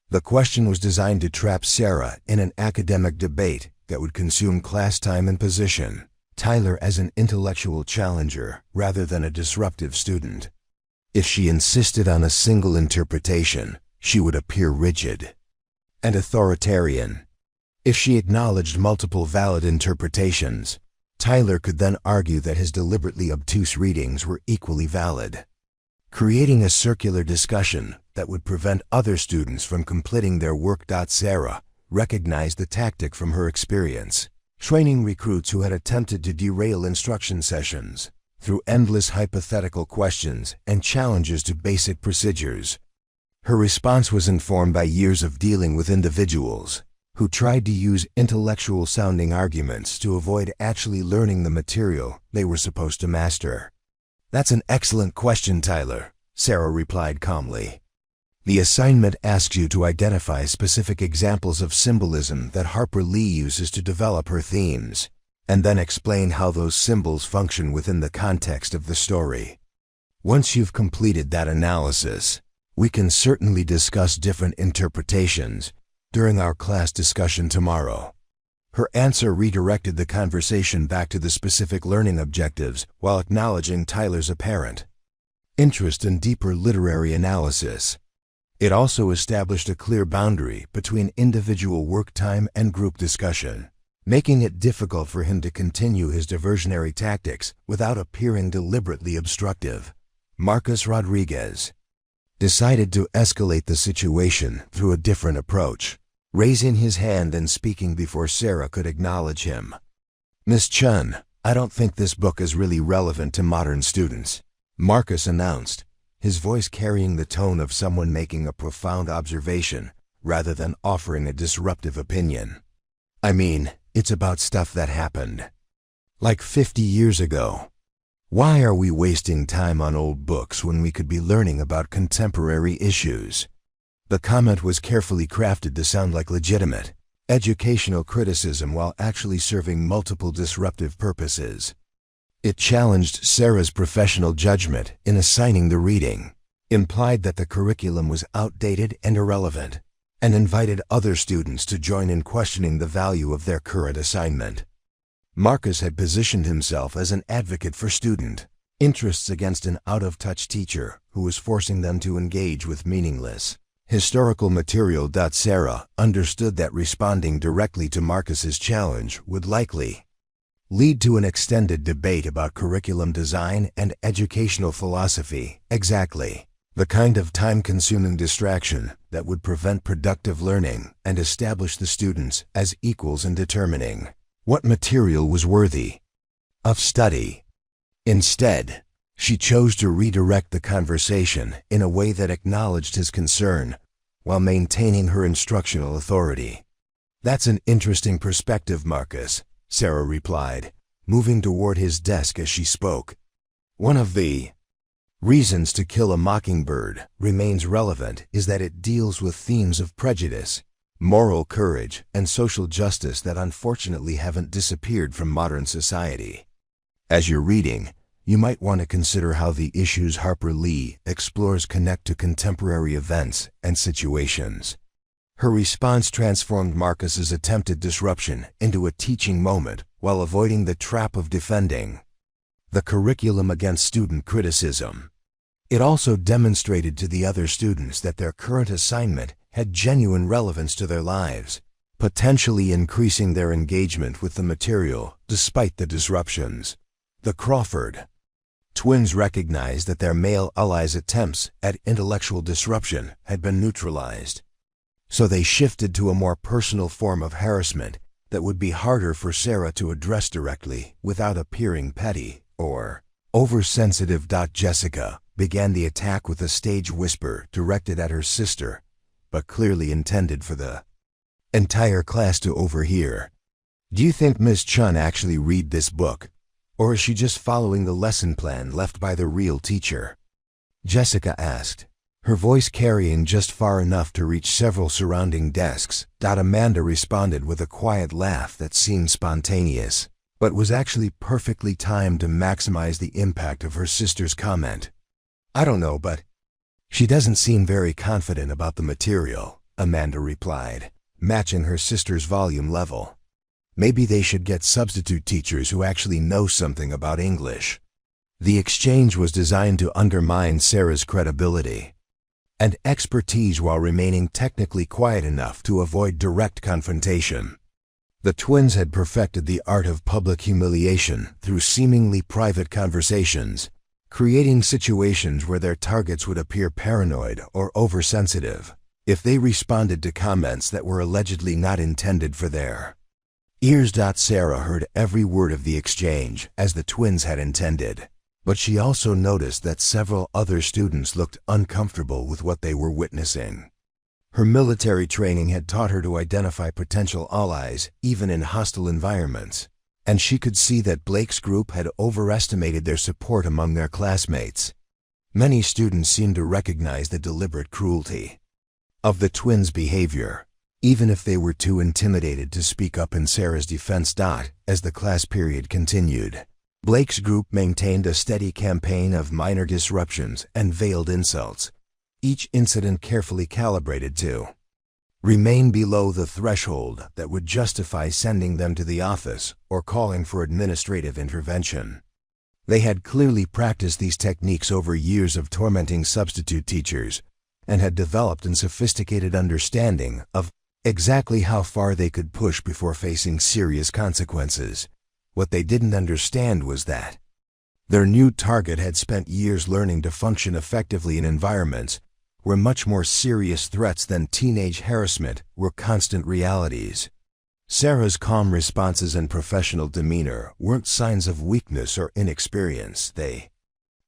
The question was designed to trap Sarah in an academic debate that would consume class time and position Tyler as an intellectual challenger rather than a disruptive student. If she insisted on a single interpretation, she would appear rigid and authoritarian. If she acknowledged multiple valid interpretations, Tyler could then argue that his deliberately obtuse readings were equally valid, creating a circular discussion that would prevent other students from completing their work. Sarah recognized the tactic from her experience, training recruits who had attempted to derail instruction sessions through endless hypothetical questions and challenges to basic procedures. Her response was informed by years of dealing with individuals who tried to use intellectual-sounding arguments to avoid actually learning the material they were supposed to master. "That's an excellent question, Tyler," Sarah replied calmly. "The assignment asks you to identify specific examples of symbolism that Harper Lee uses to develop her themes, and then explain how those symbols function within the context of the story. Once you've completed that analysis, We can certainly discuss different interpretations during our class discussion tomorrow. Her answer redirected the conversation back to the specific learning objectives while acknowledging Tyler's apparent interest in deeper literary analysis. It also established a clear boundary between individual work time and group discussion, making it difficult for him to continue his diversionary tactics without appearing deliberately obstructive. Marcus Rodriguez decided to escalate the situation through a different approach, raising his hand and speaking before Sarah could acknowledge him. "Miss Chen, I don't think this book is really relevant to modern students," Marcus announced, his voice carrying the tone of someone making a profound observation rather than offering a disruptive opinion. "I mean, it's about stuff that happened like 50 years ago. Why are we wasting time on old books when we could be learning about contemporary issues?" The comment was carefully crafted to sound like legitimate, educational criticism while actually serving multiple disruptive purposes. It challenged Sarah's professional judgment in assigning the reading, implied that the curriculum was outdated and irrelevant, and invited other students to join in questioning the value of their current assignment. Marcus had positioned himself as an advocate for student interests against an out-of-touch teacher who was forcing them to engage with meaningless historical material. Sarah understood that responding directly to Marcus's challenge would likely lead to an extended debate about curriculum design and educational philosophy, exactly the kind of time-consuming distraction that would prevent productive learning and establish the students as equals in determining what material was worthy of study. Instead, she chose to redirect the conversation in a way that acknowledged his concern while maintaining her instructional authority. "That's an interesting perspective, Marcus," Sarah replied, moving toward his desk as she spoke. "One of the reasons To Kill a Mockingbird remains relevant is that it deals with themes of prejudice, moral courage, and social justice that unfortunately haven't disappeared from modern society. As you're reading, you might want to consider how the issues Harper Lee explores connect to contemporary events and situations." Her response transformed Marcus's attempted disruption into a teaching moment while avoiding the trap of defending the curriculum against student criticism. It also demonstrated to the other students that their current assignment had genuine relevance to their lives, potentially increasing their engagement with the material despite the disruptions. The Crawford twins recognized that their male allies' attempts at intellectual disruption had been neutralized. So they shifted to a more personal form of harassment that would be harder for Sarah to address directly without appearing petty or oversensitive. Jessica began the attack with a stage whisper directed at her sister, but clearly intended for the entire class to overhear. "Do you think Miss Chen actually read this book, or is she just following the lesson plan left by the real teacher?" Jessica asked, her voice carrying just far enough to reach several surrounding desks. Amanda responded with a quiet laugh that seemed spontaneous, but was actually perfectly timed to maximize the impact of her sister's comment. "I don't know, but she doesn't seem very confident about the material," Amanda replied, matching her sister's volume level. "Maybe they should get substitute teachers who actually know something about English." The exchange was designed to undermine Sarah's credibility and expertise while remaining technically quiet enough to avoid direct confrontation. The twins had perfected the art of public humiliation through seemingly private conversations, creating situations where their targets would appear paranoid or oversensitive if they responded to comments that were allegedly not intended for their ears. Sarah heard every word of the exchange as the twins had intended, but she also noticed that several other students looked uncomfortable with what they were witnessing. Her military training had taught her to identify potential allies even in hostile environments, and she could see that Blake's group had overestimated their support among their classmates. Many students seemed to recognize the deliberate cruelty of the twins' behavior, even if they were too intimidated to speak up in Sarah's defense. As the class period continued, Blake's group maintained a steady campaign of minor disruptions and veiled insults, each incident carefully calibrated to remain below the threshold that would justify sending them to the office or calling for administrative intervention. They had clearly practiced these techniques over years of tormenting substitute teachers and had developed a sophisticated understanding of exactly how far they could push before facing serious consequences. What they didn't understand was that their new target had spent years learning to function effectively in environments where much more serious threats than teenage harassment were constant realities. Sarah's calm responses and professional demeanor weren't signs of weakness or inexperience. They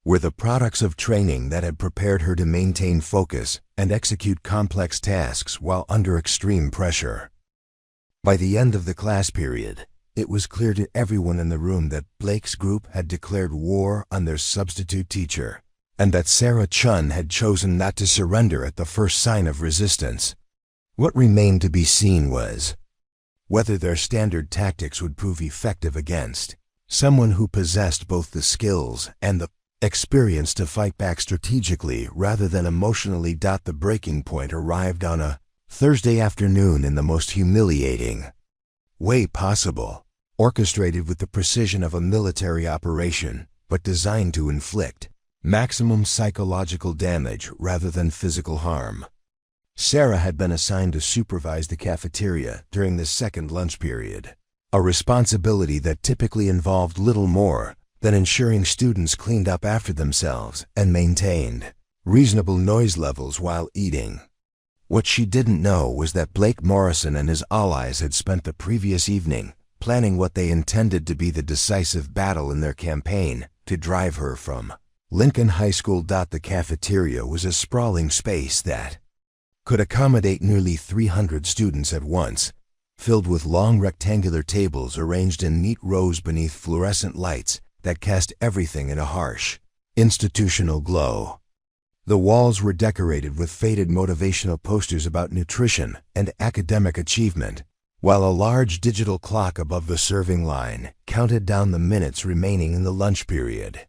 were the products of training that had prepared her to maintain focus and execute complex tasks while under extreme pressure. By the end of the class period, it was clear to everyone in the room that Blake's group had declared war on their substitute teacher, and that Sarah Chen had chosen not to surrender at the first sign of resistance. What remained to be seen was whether their standard tactics would prove effective against someone who possessed both the skills and the experience to fight back strategically rather than emotionally. The breaking point arrived on a Thursday afternoon in the most humiliating way possible, orchestrated with the precision of a military operation, but designed to inflict maximum psychological damage rather than physical harm. Sarah had been assigned to supervise the cafeteria during the second lunch period, a responsibility that typically involved little more than ensuring students cleaned up after themselves and maintained reasonable noise levels while eating. What she didn't know was that Blake Morrison and his allies had spent the previous evening planning what they intended to be the decisive battle in their campaign to drive her from Lincoln High School. The cafeteria was a sprawling space that could accommodate nearly 300 students at once, filled with long rectangular tables arranged in neat rows beneath fluorescent lights that cast everything in a harsh, institutional glow. The walls were decorated with faded motivational posters about nutrition and academic achievement, while a large digital clock above the serving line counted down the minutes remaining in the lunch period.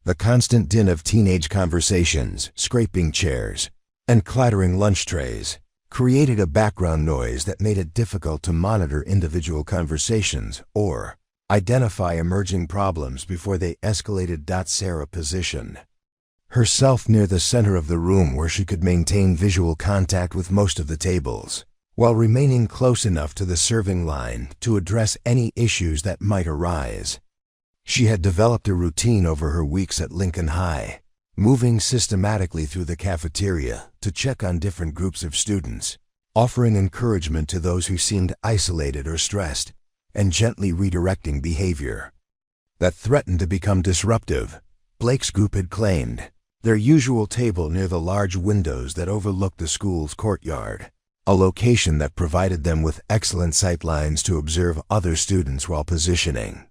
The constant din of teenage conversations, scraping chairs, and clattering lunch trays created a background noise that made it difficult to monitor individual conversations or identify emerging problems before they escalated. Sarah positioned herself near the center of the room where she could maintain visual contact with most of the tables, while remaining close enough to the serving line to address any issues that might arise. She had developed a routine over her weeks at Lincoln High, moving systematically through the cafeteria to check on different groups of students, offering encouragement to those who seemed isolated or stressed, and gently redirecting behavior that threatened to become disruptive. Blake's group had claimed their usual table near the large windows that overlooked the school's courtyard, a location that provided them with excellent sightlines to observe other students while positioning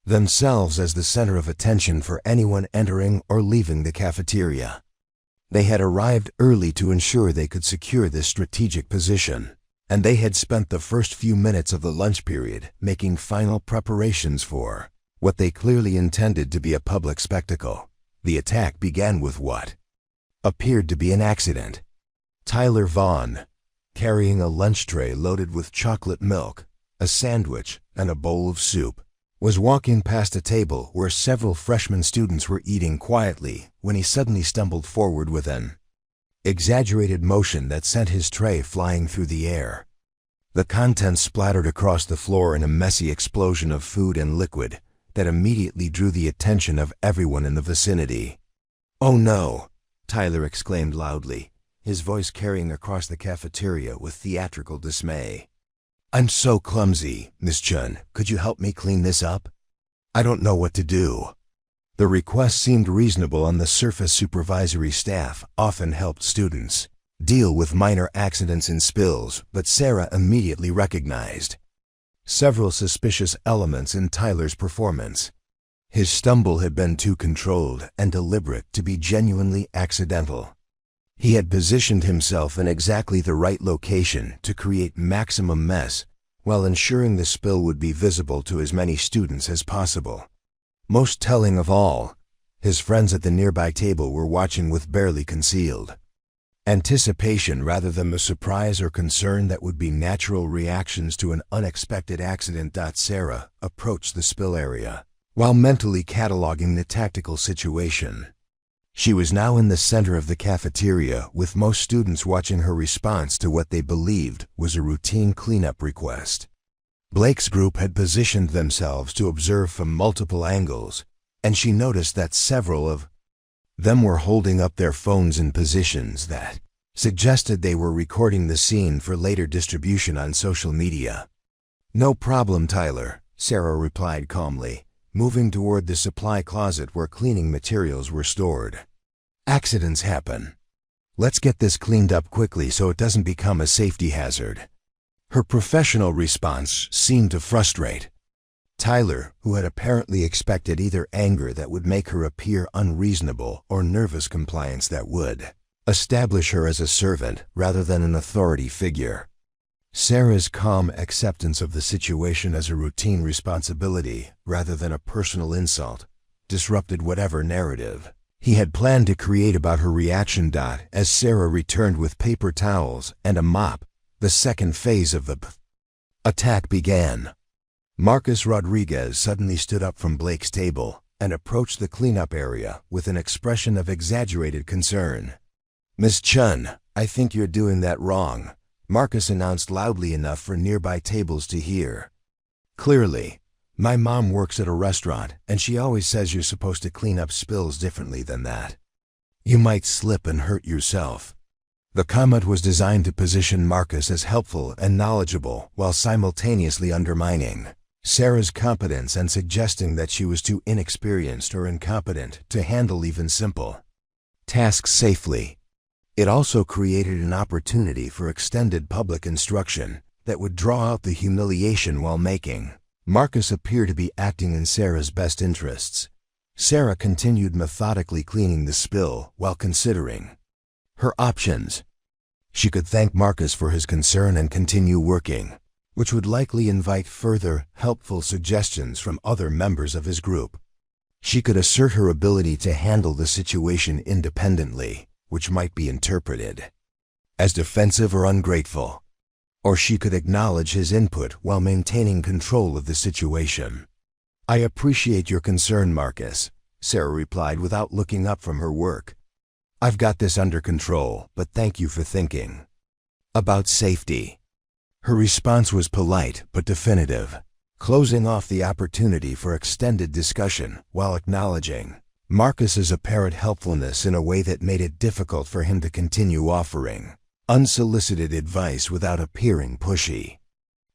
themselves as the center of attention for anyone entering or leaving the cafeteria. They had arrived early to ensure they could secure this strategic position, and they had spent the first few minutes of the lunch period making final preparations for what they clearly intended to be a public spectacle. The attack began with what appeared to be an accident. Tyler Vaughn, carrying a lunch tray loaded with chocolate milk, a sandwich, and a bowl of soup, was walking past a table where several freshman students were eating quietly when he suddenly stumbled forward with an exaggerated motion that sent his tray flying through the air. The contents splattered across the floor in a messy explosion of food and liquid that immediately drew the attention of everyone in the vicinity. "Oh no!" Tyler exclaimed loudly, his voice carrying across the cafeteria with theatrical dismay. "I'm so clumsy, Miss Chen. Could you help me clean this up? I don't know what to do." The request seemed reasonable on the surface. Supervisory staff often helped students deal with minor accidents and spills, but Sarah immediately recognized several suspicious elements in Tyler's performance. His stumble had been too controlled and deliberate to be genuinely accidental. He had positioned himself in exactly the right location to create maximum mess while ensuring the spill would be visible to as many students as possible. Most telling of all, his friends at the nearby table were watching with barely concealed Anticipation rather than the surprise or concern that would be natural reactions to an unexpected accident. Sarah approached the spill area, while mentally cataloging the tactical situation. She was now in the center of the cafeteria, with most students watching her response to what they believed was a routine cleanup request. Blake's group had positioned themselves to observe from multiple angles, and she noticed that several of them were holding up their phones in positions that suggested they were recording the scene for later distribution on social media. "No problem, Tyler," Sarah replied calmly, moving toward the supply closet where cleaning materials were stored. "Accidents happen. Let's get this cleaned up quickly so it doesn't become a safety hazard." Her professional response seemed to frustrate Tyler, who had apparently expected either anger that would make her appear unreasonable or nervous compliance that would establish her as a servant rather than an authority figure. Sarah's calm acceptance of the situation as a routine responsibility rather than a personal insult disrupted whatever narrative he had planned to create about her reaction. As Sarah returned with paper towels and a mop, the second phase of the attack began. Marcus Rodriguez suddenly stood up from Blake's table and approached the cleanup area with an expression of exaggerated concern. "Miss Chen, I think you're doing that wrong," Marcus announced loudly enough for nearby tables to hear. "Clearly, my mom works at a restaurant and she always says you're supposed to clean up spills differently than that. You might slip and hurt yourself." The comment was designed to position Marcus as helpful and knowledgeable while simultaneously undermining Sarah's competence and suggesting that she was too inexperienced or incompetent to handle even simple tasks safely. It also created an opportunity for extended public instruction that would draw out the humiliation while making Marcus appear to be acting in Sarah's best interests. Sarah continued methodically cleaning the spill while considering her options. She could thank Marcus for his concern and continue working, which would likely invite further helpful suggestions from other members of his group. She could assert her ability to handle the situation independently, which might be interpreted as defensive or ungrateful. Or she could acknowledge his input while maintaining control of the situation. "I appreciate your concern, Marcus," Sarah replied without looking up from her work. "I've got this under control, but thank you for thinking about safety." Her response was polite but definitive, closing off the opportunity for extended discussion while acknowledging Marcus's apparent helpfulness in a way that made it difficult for him to continue offering unsolicited advice without appearing pushy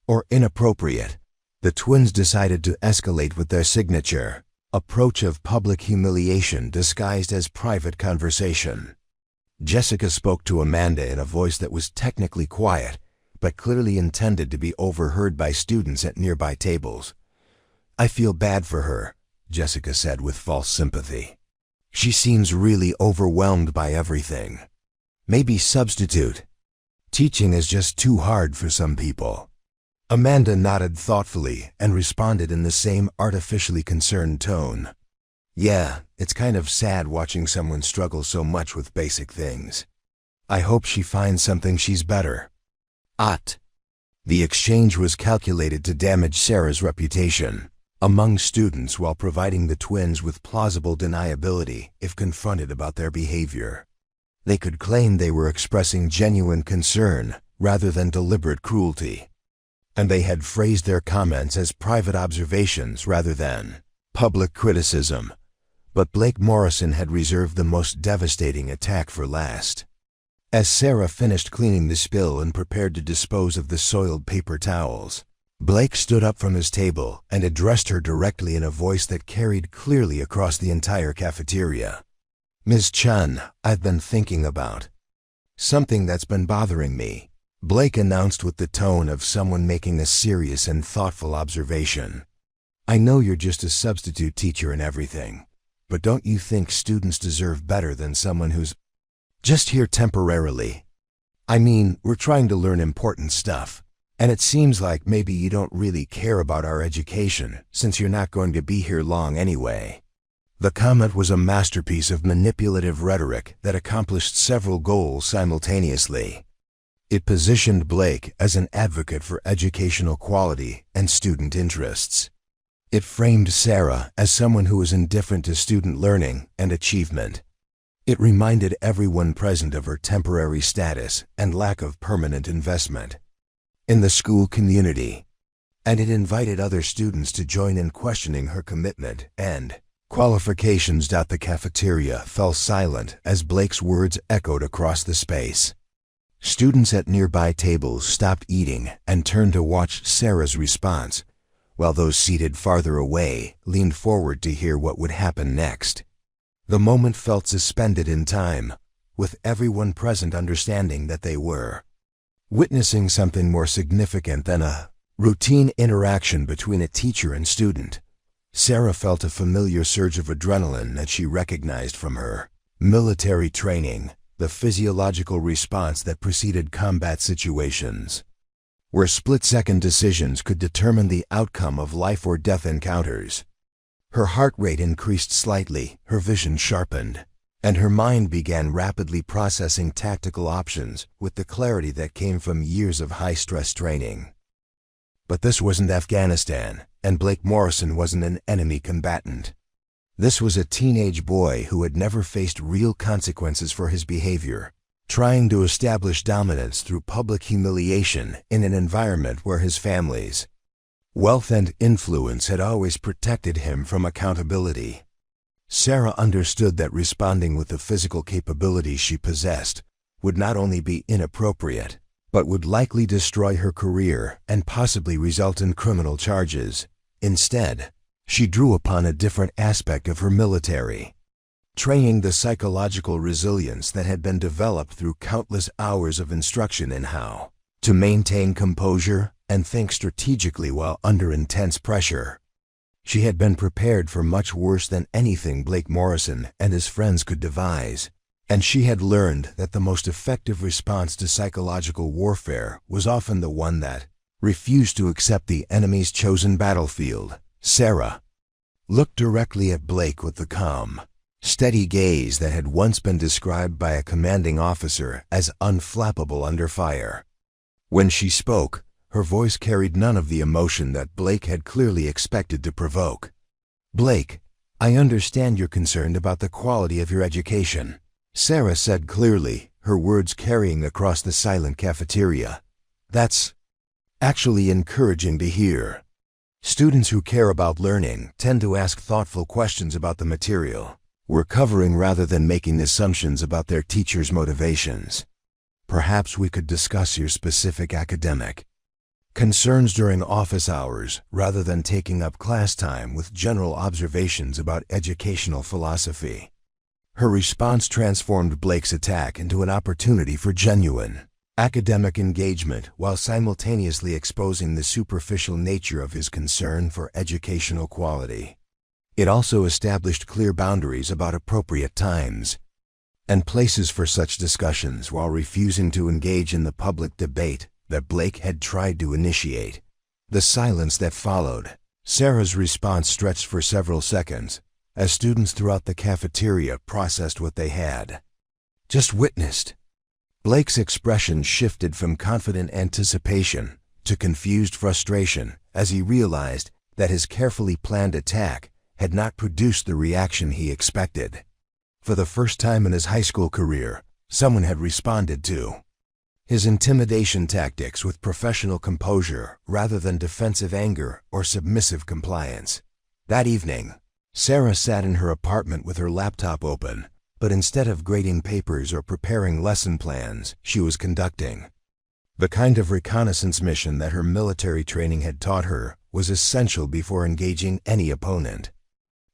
or inappropriate. The twins decided to escalate with their signature approach of public humiliation disguised as private conversation. Jessica spoke to Amanda in a voice that was technically quiet, but clearly intended to be overheard by students at nearby tables. "I feel bad for her," Jessica said with false sympathy. "She seems really overwhelmed by everything. Maybe substitute teaching is just too hard for some people." Amanda nodded thoughtfully and responded in the same artificially concerned tone. "Yeah, it's kind of sad watching someone struggle so much with basic things. I hope she finds something she's better at." The exchange was calculated to damage Sarah's reputation among students while providing the twins with plausible deniability if confronted about their behavior. They could claim they were expressing genuine concern rather than deliberate cruelty, and they had phrased their comments as private observations rather than public criticism. But Blake Morrison had reserved the most devastating attack for last. As Sarah finished cleaning the spill and prepared to dispose of the soiled paper towels, Blake stood up from his table and addressed her directly in a voice that carried clearly across the entire cafeteria. "Ms. Chen, I've been thinking about something that's been bothering me," Blake announced with the tone of someone making a serious and thoughtful observation. "I know you're just a substitute teacher and everything, but don't you think students deserve better than someone who's just here temporarily? I mean, we're trying to learn important stuff, and it seems like maybe you don't really care about our education since you're not going to be here long anyway." The comment was a masterpiece of manipulative rhetoric that accomplished several goals simultaneously. It positioned Blake as an advocate for educational quality and student interests. It framed Sarah as someone who was indifferent to student learning and achievement. It reminded everyone present of her temporary status and lack of permanent investment in the school community. And it invited other students to join in questioning her commitment and qualifications. The cafeteria fell silent as Blake's words echoed across the space. Students at nearby tables stopped eating and turned to watch Sarah's response, while those seated farther away leaned forward to hear what would happen next. The moment felt suspended in time, with everyone present understanding that they were witnessing something more significant than a routine interaction between a teacher and student. Sarah felt a familiar surge of adrenaline that she recognized from her military training, the physiological response that preceded combat situations, where split-second decisions could determine the outcome of life-or-death encounters. Her heart rate increased slightly, her vision sharpened, and her mind began rapidly processing tactical options with the clarity that came from years of high-stress training. But this wasn't Afghanistan, and Blake Morrison wasn't an enemy combatant. This was a teenage boy who had never faced real consequences for his behavior, trying to establish dominance through public humiliation in an environment where his family's wealth and influence had always protected him from accountability. Sarah understood that responding with the physical capabilities she possessed would not only be inappropriate, but would likely destroy her career and possibly result in criminal charges. Instead, she drew upon a different aspect of her military training, the psychological resilience that had been developed through countless hours of instruction in how to maintain composure and think strategically while under intense pressure. She had been prepared for much worse than anything Blake Morrison and his friends could devise, and she had learned that the most effective response to psychological warfare was often the one that refused to accept the enemy's chosen battlefield. Sarah looked directly at Blake with the calm, steady gaze that had once been described by a commanding officer as unflappable under fire. When she spoke, her voice carried none of the emotion that Blake had clearly expected to provoke. "Blake, I understand you're concerned about the quality of your education," Sarah said clearly, her words carrying across the silent cafeteria. "That's actually encouraging to hear. Students who care about learning tend to ask thoughtful questions about the material we're covering rather than making assumptions about their teacher's motivations. Perhaps we could discuss your specific academic concerns during office hours rather than taking up class time with general observations about educational philosophy." Her response transformed Blake's attack into an opportunity for genuine academic engagement while simultaneously exposing the superficial nature of his concern for educational quality. It also established clear boundaries about appropriate times and places for such discussions while refusing to engage in the public debate that Blake had tried to initiate. The silence that followed Sarah's response stretched for several seconds as students throughout the cafeteria processed what they had just witnessed. Blake's expression shifted from confident anticipation to confused frustration as he realized that his carefully planned attack had not produced the reaction he expected. For the first time in his high school career, someone had responded to his intimidation tactics with professional composure rather than defensive anger or submissive compliance. That evening, Sarah sat in her apartment with her laptop open, but instead of grading papers or preparing lesson plans, she was conducting the kind of reconnaissance mission that her military training had taught her was essential before engaging any opponent.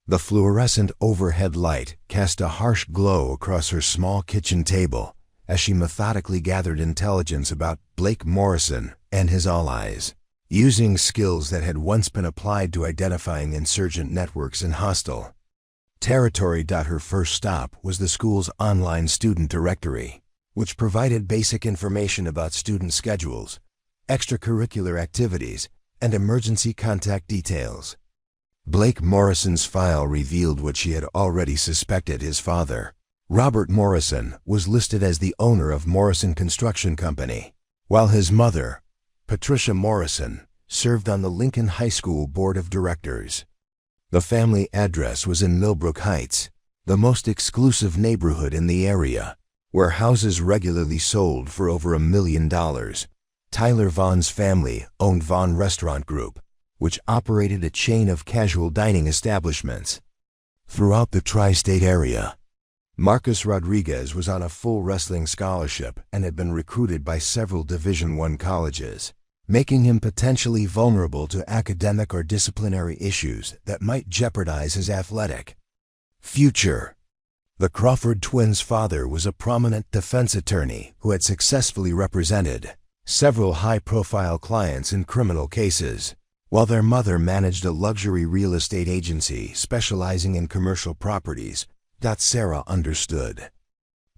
The fluorescent overhead light cast a harsh glow across her small kitchen table as she methodically gathered intelligence about Blake Morrison and his allies, using skills that had once been applied to identifying insurgent networks in hostile territory. Her first stop was the school's online student directory, which provided basic information about student schedules, extracurricular activities, and emergency contact details. Blake Morrison's file revealed what she had already suspected. His father, Robert Morrison, was listed as the owner of Morrison Construction Company, while his mother, Patricia Morrison, served on the Lincoln High School Board of Directors. The family address was in Millbrook Heights, the most exclusive neighborhood in the area, where houses regularly sold for over $1 million. Tyler Vaughn's family owned Vaughn Restaurant Group, which operated a chain of casual dining establishments throughout the tri-state area. Marcus Rodriguez was on a full wrestling scholarship and had been recruited by several Division I colleges, making him potentially vulnerable to academic or disciplinary issues that might jeopardize his athletic future. The Crawford twins' father was a prominent defense attorney who had successfully represented several high-profile clients in criminal cases, while their mother managed a luxury real estate agency specializing in commercial properties. Sarah understood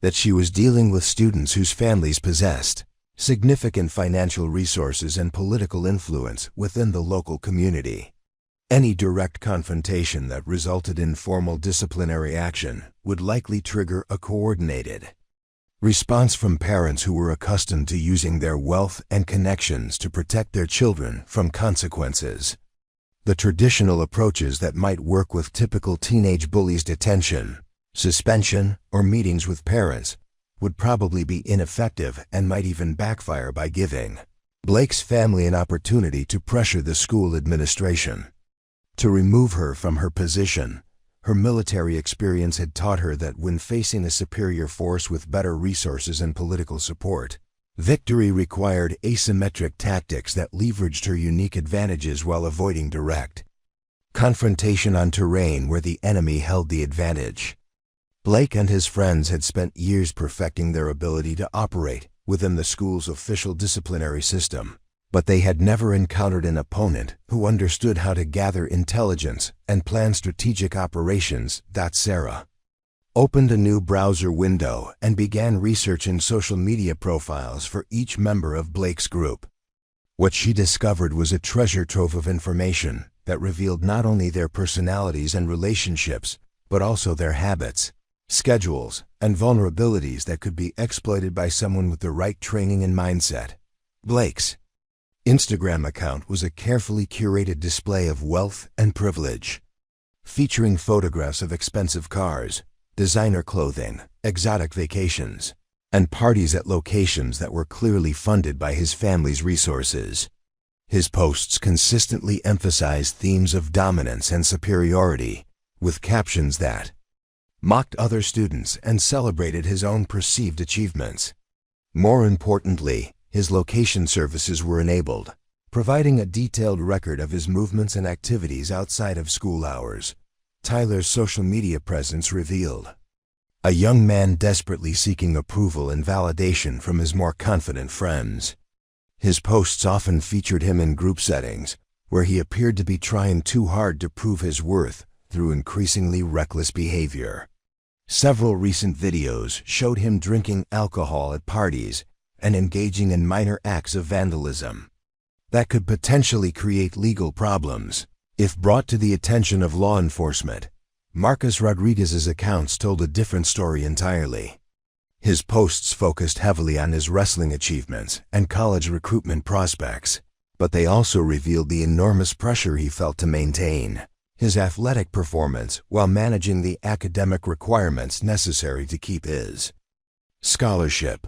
that she was dealing with students whose families possessed significant financial resources and political influence within the local community. Any direct confrontation that resulted in formal disciplinary action would likely trigger a coordinated response from parents who were accustomed to using their wealth and connections to protect their children from consequences. The traditional approaches that might work with typical teenage bullies, detention, suspension, or meetings with parents, would probably be ineffective and might even backfire by giving Blake's family an opportunity to pressure the school administration to remove her from her position. Her military experience had taught her that when facing a superior force with better resources and political support, victory required asymmetric tactics that leveraged her unique advantages while avoiding direct confrontation on terrain where the enemy held the advantage. Blake and his friends had spent years perfecting their ability to operate within the school's official disciplinary system, but they had never encountered an opponent who understood how to gather intelligence and plan strategic operations. Sarah opened a new browser window and began researching social media profiles for each member of Blake's group. What she discovered was a treasure trove of information that revealed not only their personalities and relationships, but also their habits, schedules, and vulnerabilities that could be exploited by someone with the right training and mindset. Blake's Instagram account was a carefully curated display of wealth and privilege, featuring photographs of expensive cars, designer clothing, exotic vacations, and parties at locations that were clearly funded by his family's resources. His posts consistently emphasized themes of dominance and superiority, with captions that mocked other students and celebrated his own perceived achievements. More importantly, his location services were enabled, providing a detailed record of his movements and activities outside of school hours. Tyler's social media presence revealed a young man desperately seeking approval and validation from his more confident friends. His posts often featured him in group settings, where he appeared to be trying too hard to prove his worth through increasingly reckless behavior. Several recent videos showed him drinking alcohol at parties and engaging in minor acts of vandalism that could potentially create legal problems if brought to the attention of law enforcement. Marcus Rodriguez's accounts told a different story entirely. His posts focused heavily on his wrestling achievements and college recruitment prospects, but they also revealed the enormous pressure he felt to maintain his athletic performance while managing the academic requirements necessary to keep his scholarship.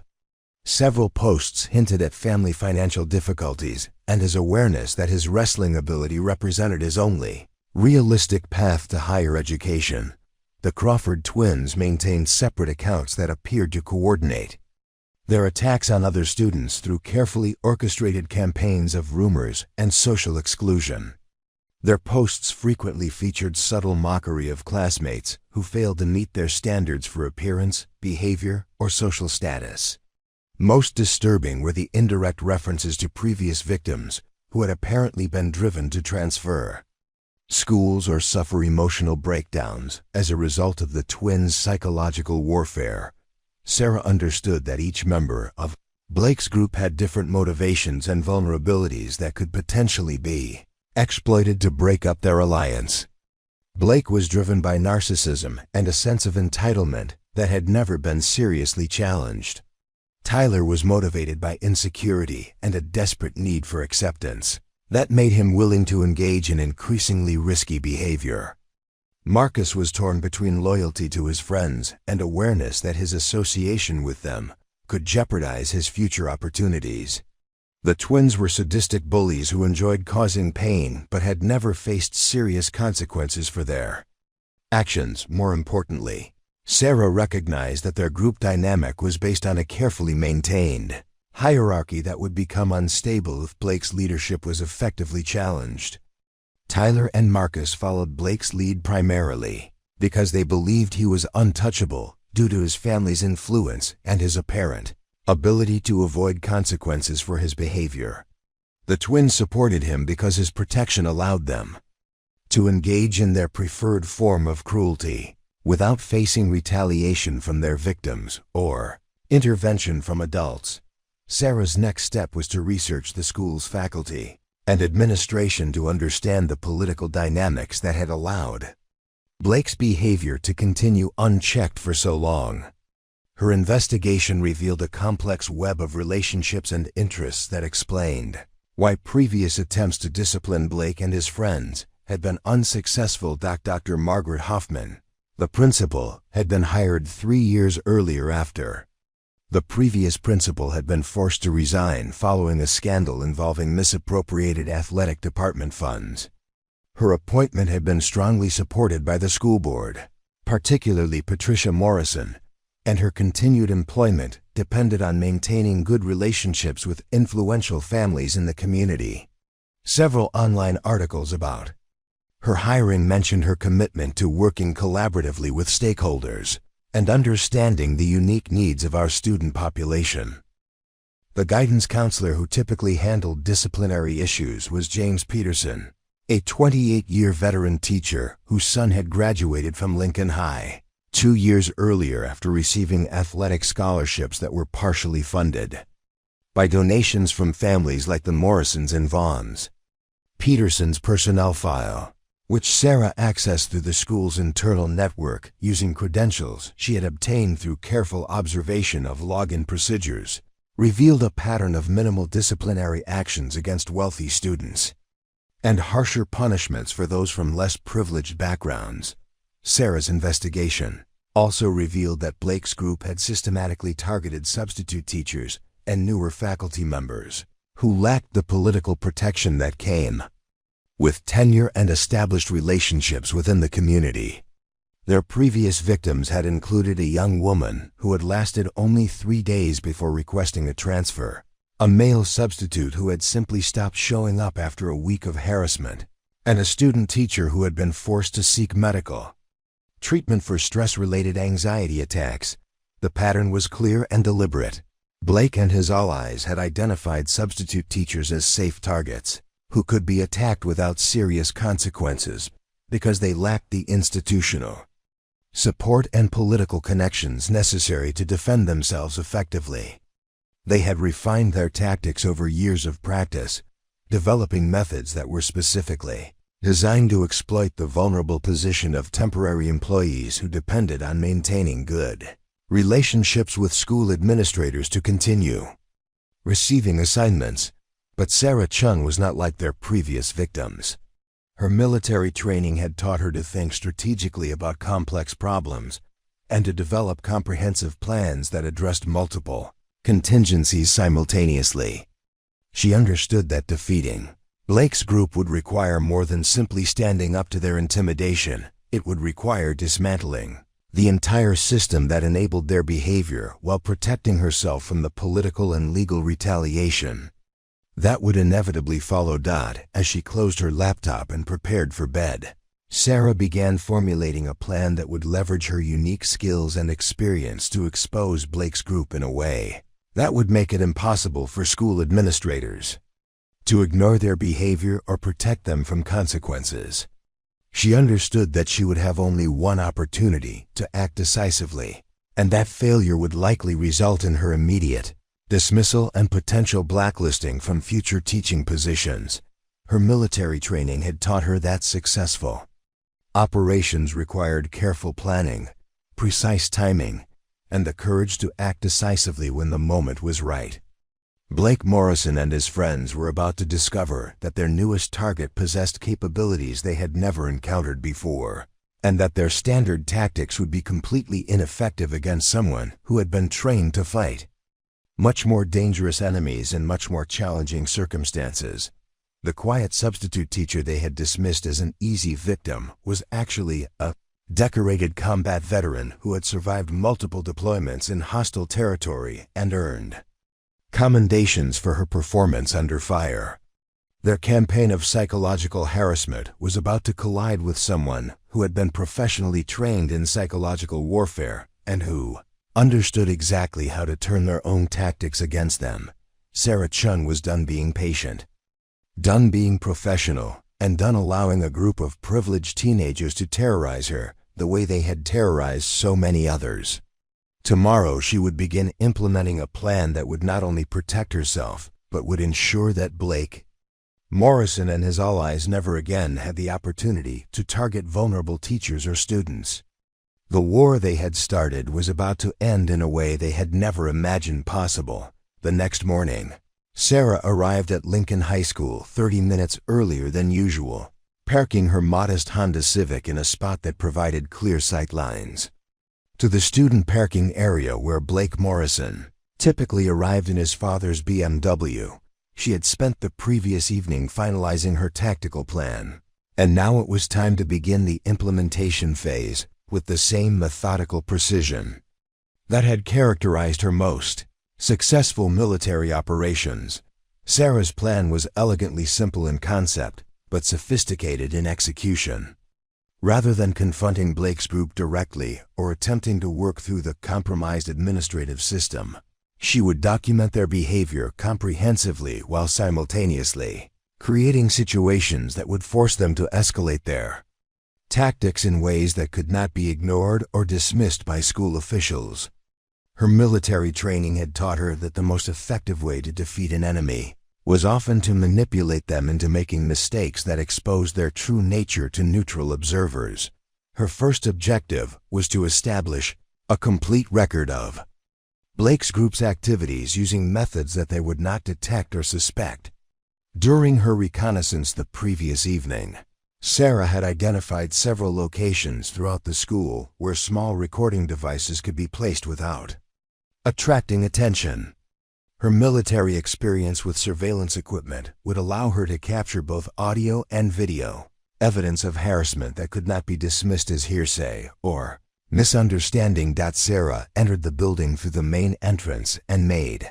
Several posts hinted at family financial difficulties and his awareness that his wrestling ability represented his only realistic path to higher education. The Crawford twins maintained separate accounts that appeared to coordinate their attacks on other students through carefully orchestrated campaigns of rumors and social exclusion. Their posts frequently featured subtle mockery of classmates who failed to meet their standards for appearance, behavior, or social status. Most disturbing were the indirect references to previous victims who had apparently been driven to transfer schools or suffer emotional breakdowns as a result of the twins' psychological warfare. Sarah understood that each member of Blake's group had different motivations and vulnerabilities that could potentially be exploited to break up their alliance. Blake was driven by narcissism and a sense of entitlement that had never been seriously challenged. Tyler was motivated by insecurity and a desperate need for acceptance that made him willing to engage in increasingly risky behavior. Marcus was torn between loyalty to his friends and awareness that his association with them could jeopardize his future opportunities. The twins were sadistic bullies who enjoyed causing pain but had never faced serious consequences for their actions. More importantly, Sarah recognized that their group dynamic was based on a carefully maintained hierarchy that would become unstable if Blake's leadership was effectively challenged. Tyler and Marcus followed Blake's lead primarily because they believed he was untouchable due to his family's influence and his apparent ability to avoid consequences for his behavior. The twins supported him because his protection allowed them to engage in their preferred form of cruelty without facing retaliation from their victims or intervention from adults. Sarah's next step was to research the school's faculty and administration to understand the political dynamics that had allowed Blake's behavior to continue unchecked for so long. Her investigation revealed a complex web of relationships and interests that explained why previous attempts to discipline Blake and his friends had been unsuccessful. Dr. Margaret Hoffman, the principal, had been hired 3 years earlier after the previous principal had been forced to resign following a scandal involving misappropriated athletic department funds. Her appointment had been strongly supported by the school board, particularly Patricia Morrison, and her continued employment depended on maintaining good relationships with influential families in the community. Several online articles about her hiring mentioned her commitment to working collaboratively with stakeholders and understanding the unique needs of our student population. The guidance counselor who typically handled disciplinary issues was James Peterson, a 28-year veteran teacher whose son had graduated from Lincoln High 2 years earlier after receiving athletic scholarships that were partially funded by donations from families like the Morrisons and Vaughns. Peterson's personnel file, which Sarah accessed through the school's internal network using credentials she had obtained through careful observation of login procedures, revealed a pattern of minimal disciplinary actions against wealthy students and harsher punishments for those from less privileged backgrounds. Sarah's investigation also revealed that Blake's group had systematically targeted substitute teachers and newer faculty members who lacked the political protection that came with tenure and established relationships within the community. Their previous victims had included a young woman who had lasted only 3 days before requesting a transfer, a male substitute who had simply stopped showing up after a week of harassment, and a student teacher who had been forced to seek medical treatment for stress-related anxiety attacks. The pattern was clear and deliberate. Blake and his allies had identified substitute teachers as safe targets who could be attacked without serious consequences because they lacked the institutional support and political connections necessary to defend themselves effectively. They had refined their tactics over years of practice, developing methods that were specifically designed to exploit the vulnerable position of temporary employees who depended on maintaining good relationships with school administrators to continue receiving assignments. But Sarah Chen was not like their previous victims. Her military training had taught her to think strategically about complex problems and to develop comprehensive plans that addressed multiple contingencies simultaneously. She understood that defeating Blake's group would require more than simply standing up to their intimidation. It would require dismantling the entire system that enabled their behavior while protecting herself from the political and legal retaliation that would inevitably follow. As she closed her laptop and prepared for bed, Sarah began formulating a plan that would leverage her unique skills and experience to expose Blake's group in a way that would make it impossible for school administrators to ignore their behavior or protect them from consequences. She understood that she would have only one opportunity to act decisively, and that failure would likely result in her immediate dismissal and potential blacklisting from future teaching positions. Her military training had taught her that successful Operations required careful planning, precise timing, and the courage to act decisively when the moment was right. Blake Morrison and his friends were about to discover that their newest target possessed capabilities they had never encountered before, and that their standard tactics would be completely ineffective against someone who had been trained to fight much more dangerous enemies in much more challenging circumstances. The quiet substitute teacher they had dismissed as an easy victim was actually a decorated combat veteran who had survived multiple deployments in hostile territory and earned commendations for her performance under fire. Their campaign of psychological harassment was about to collide with someone who had been professionally trained in psychological warfare and who understood exactly how to turn their own tactics against them. Sarah Chen was done being patient, done being professional, and done allowing a group of privileged teenagers to terrorize her the way they had terrorized so many others. Tomorrow she would begin implementing a plan that would not only protect herself, but would ensure that Blake Morrison and his allies never again had the opportunity to target vulnerable teachers or students. The war they had started was about to end in a way they had never imagined possible. The next morning, Sarah arrived at Lincoln High School 30 minutes earlier than usual, parking her modest Honda Civic in a spot that provided clear sight lines to the student parking area where Blake Morrison typically arrived in his father's BMW. She had spent the previous evening finalizing her tactical plan, and now it was time to begin the implementation phase with the same methodical precision that had characterized her most successful military operations. Sarah's plan was elegantly simple in concept, but sophisticated in execution. Rather than confronting Blake's group directly or attempting to work through the compromised administrative system, she would document their behavior comprehensively while simultaneously creating situations that would force them to escalate their tactics in ways that could not be ignored or dismissed by school officials. Her military training had taught her that the most effective way to defeat an enemy was often to manipulate them into making mistakes that exposed their true nature to neutral observers. Her first objective was to establish a complete record of Blake's group's activities using methods that they would not detect or suspect. During her reconnaissance the previous evening, Sarah had identified several locations throughout the school where small recording devices could be placed without attracting attention. Her military experience with surveillance equipment would allow her to capture both audio and video evidence of harassment that could not be dismissed as hearsay or misunderstanding. Sarah entered the building through the main entrance and made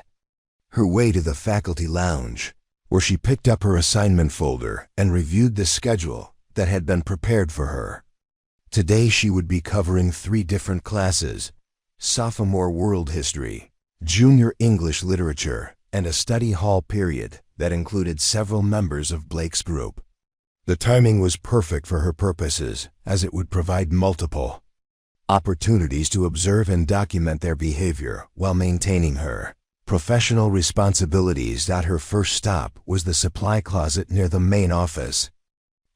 her way to the faculty lounge, where she picked up her assignment folder and reviewed the schedule that had been prepared for her. Today she would be covering 3 different classes: sophomore world history, junior English literature, and a study hall period that included several members of Blake's group. The timing was perfect for her purposes, as it would provide multiple opportunities to observe and document their behavior while maintaining her professional responsibilities. Her first stop was the supply closet near the main office,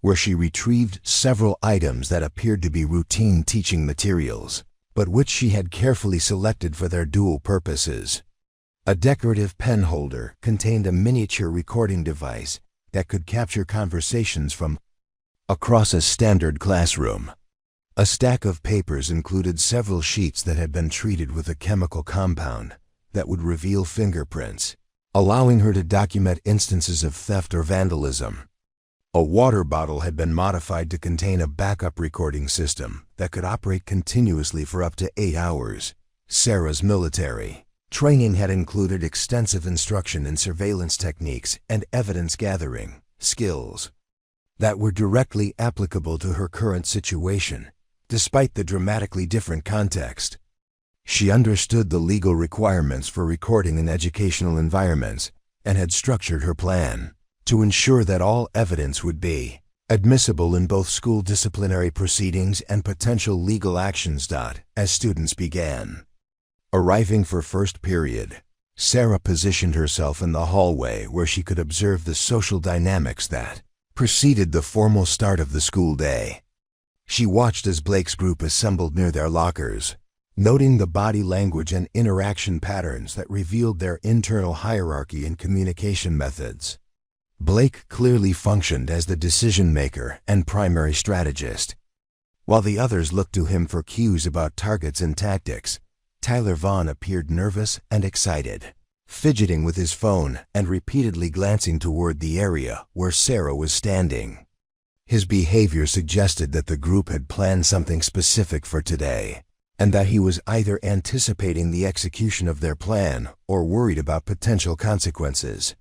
where she retrieved several items that appeared to be routine teaching materials, but which she had carefully selected for their dual purposes. A decorative pen holder contained a miniature recording device that could capture conversations from across a standard classroom. A stack of papers included several sheets that had been treated with a chemical compound that would reveal fingerprints, allowing her to document instances of theft or vandalism. A water bottle had been modified to contain a backup recording system that could operate continuously for up to 8 hours. Sarah's military training had included extensive instruction in surveillance techniques and evidence gathering skills that were directly applicable to her current situation, despite the dramatically different context. She understood the legal requirements for recording in educational environments and had structured her plan to ensure that all evidence would be admissible in both school disciplinary proceedings and potential legal actions. As students began arriving for first period, Sarah positioned herself in the hallway where she could observe the social dynamics that preceded the formal start of the school day. She watched as Blake's group assembled near their lockers, noting the body language and interaction patterns that revealed their internal hierarchy and communication methods. Blake clearly functioned as the decision-maker and primary strategist, while the others looked to him for cues about targets and tactics. Tyler Vaughn appeared nervous and excited, fidgeting with his phone and repeatedly glancing toward the area where Sarah was standing. His behavior suggested that the group had planned something specific for today, and that he was either anticipating the execution of their plan or worried about potential consequences.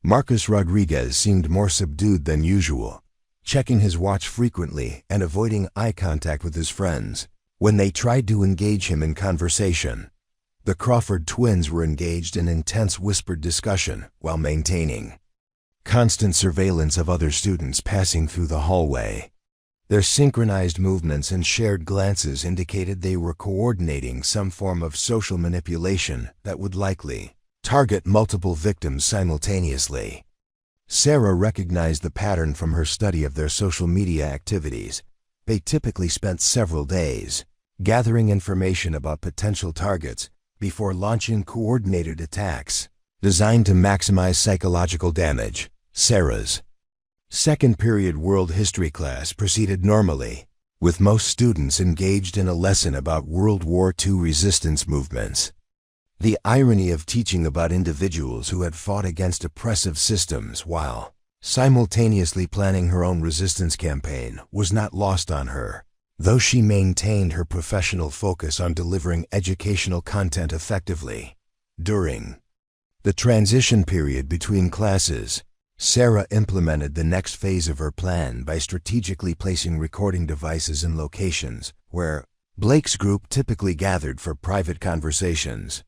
Marcus Rodriguez seemed more subdued than usual, checking his watch frequently and avoiding eye contact with his friends. When they tried to engage him in conversation, the Crawford twins were engaged in intense whispered discussion while maintaining constant surveillance of other students passing through the hallway. Their synchronized movements and shared glances indicated they were coordinating some form of social manipulation that would likely target multiple victims simultaneously. Sarah recognized the pattern from her study of their social media activities. They typically spent several days gathering information about potential targets before launching coordinated attacks designed to maximize psychological damage. Sarah's second period world history class proceeded normally, with most students engaged in a lesson about World War II resistance movements. The irony of teaching about individuals who had fought against oppressive systems while simultaneously planning her own resistance campaign was not lost on her, though she maintained her professional focus on delivering educational content effectively. During the transition period between classes, Sarah implemented the next phase of her plan by strategically placing recording devices in locations where Blake's group typically gathered for private conversations.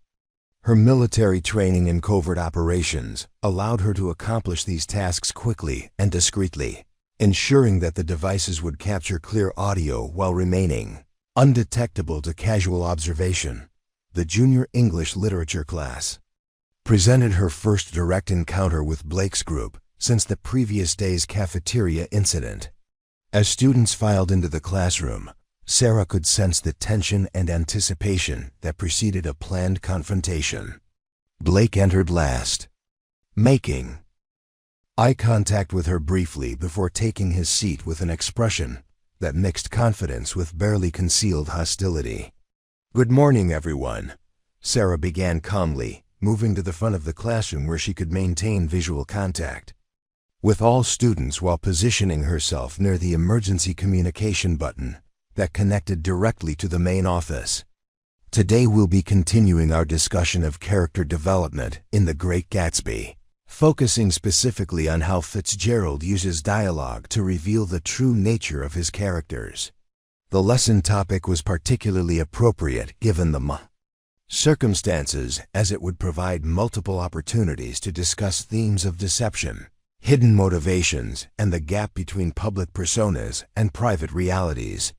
Her military training in covert operations allowed her to accomplish these tasks quickly and discreetly, ensuring that the devices would capture clear audio while remaining undetectable to casual observation. The junior English literature class presented her first direct encounter with Blake's group since the previous day's cafeteria incident. As students filed into the classroom, Sarah could sense the tension and anticipation that preceded a planned confrontation. Blake entered last, making eye contact with her briefly before taking his seat with an expression that mixed confidence with barely concealed hostility. "Good morning, everyone," Sarah began calmly, moving to the front of the classroom where she could maintain visual contact with all students while positioning herself near the emergency communication button that connected directly to the main office. "Today we'll be continuing our discussion of character development in The Great Gatsby, focusing specifically on how Fitzgerald uses dialogue to reveal the true nature of his characters." The lesson topic was particularly appropriate given the circumstances, as it would provide multiple opportunities to discuss themes of deception, hidden motivations, and the gap between public personas and private realities.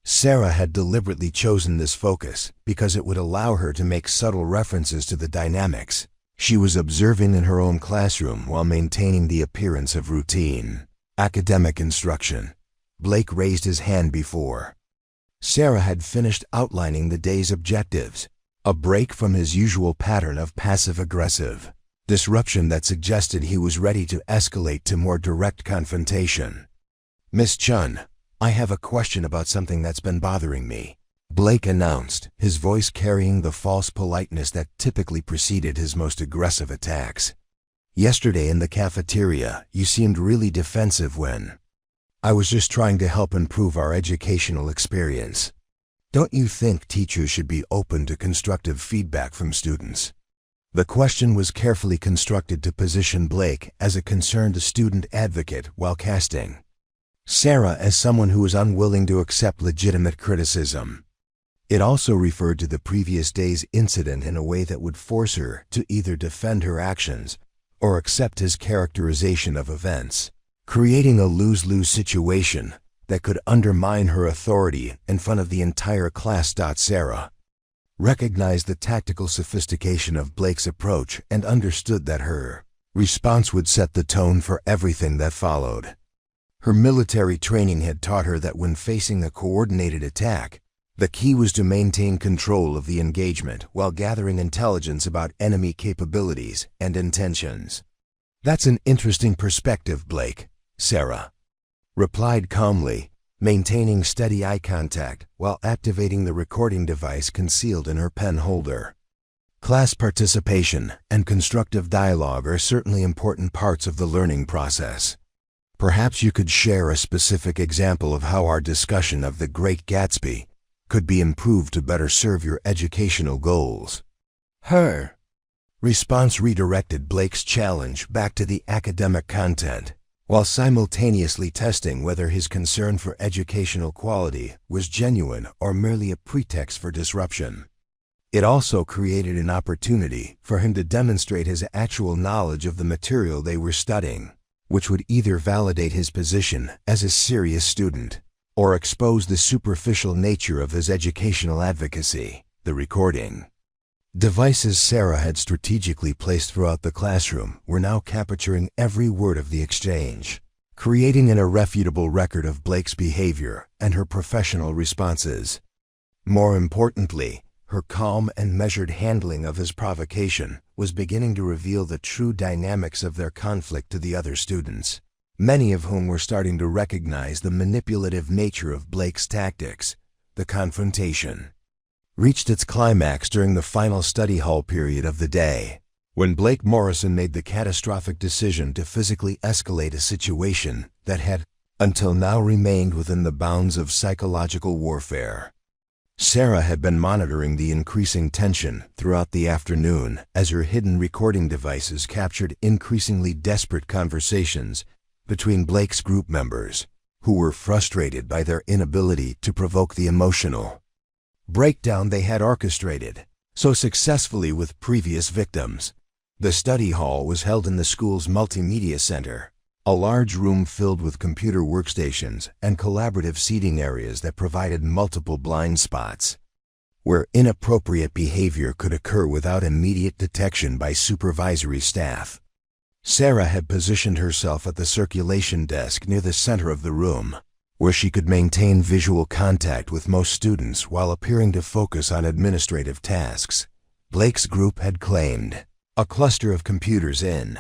Sarah had deliberately chosen this focus because it would allow her to make subtle references to the dynamics she was observing in her own classroom while maintaining the appearance of routine academic instruction. Blake raised his hand before Sarah had finished outlining the day's objectives, a break from his usual pattern of passive-aggressive disruption that suggested he was ready to escalate to more direct confrontation. "Miss Chen, I have a question about something that's been bothering me," Blake announced, his voice carrying the false politeness that typically preceded his most aggressive attacks. "Yesterday in the cafeteria, you seemed really defensive when I was just trying to help improve our educational experience. Don't you think teachers should be open to constructive feedback from students?" The question was carefully constructed to position Blake as a concerned student advocate while casting Sarah as someone who was unwilling to accept legitimate criticism. It also referred to the previous day's incident in a way that would force her to either defend her actions or accept his characterization of events, creating a lose-lose situation that could undermine her authority in front of the entire class. Sarah recognized the tactical sophistication of Blake's approach and understood that her response would set the tone for everything that followed. Her military training had taught her that when facing a coordinated attack, the key was to maintain control of the engagement while gathering intelligence about enemy capabilities and intentions. "That's an interesting perspective, Blake," Sarah replied calmly, maintaining steady eye contact while activating the recording device concealed in her pen holder. Class participation and constructive dialogue are certainly important parts of the learning process. Perhaps you could share a specific example of how our discussion of The Great Gatsby could be improved to better serve your educational goals. Her response redirected Blake's challenge back to the academic content, while simultaneously testing whether his concern for educational quality was genuine or merely a pretext for disruption. It also created an opportunity for him to demonstrate his actual knowledge of the material they were studying, which would either validate his position as a serious student or expose the superficial nature of his educational advocacy. The recording devices Sarah had strategically placed throughout the classroom were now capturing every word of the exchange, creating an irrefutable record of Blake's behavior and her professional responses. More importantly, her calm and measured handling of his provocation was beginning to reveal the true dynamics of their conflict to the other students, many of whom were starting to recognize the manipulative nature of Blake's tactics. The confrontation reached its climax during the final study hall period of the day, when Blake Morrison made the catastrophic decision to physically escalate a situation that had, until now, remained within the bounds of psychological warfare. Sarah had been monitoring the increasing tension throughout the afternoon as her hidden recording devices captured increasingly desperate conversations between Blake's group members, who were frustrated by their inability to provoke the emotional breakdown they had orchestrated so successfully with previous victims. The study hall was held in the school's multimedia center, a large room filled with computer workstations and collaborative seating areas that provided multiple blind spots, where inappropriate behavior could occur without immediate detection by supervisory staff. Sarah had positioned herself at the circulation desk near the center of the room, where she could maintain visual contact with most students while appearing to focus on administrative tasks. Blake's group had claimed a cluster of computers in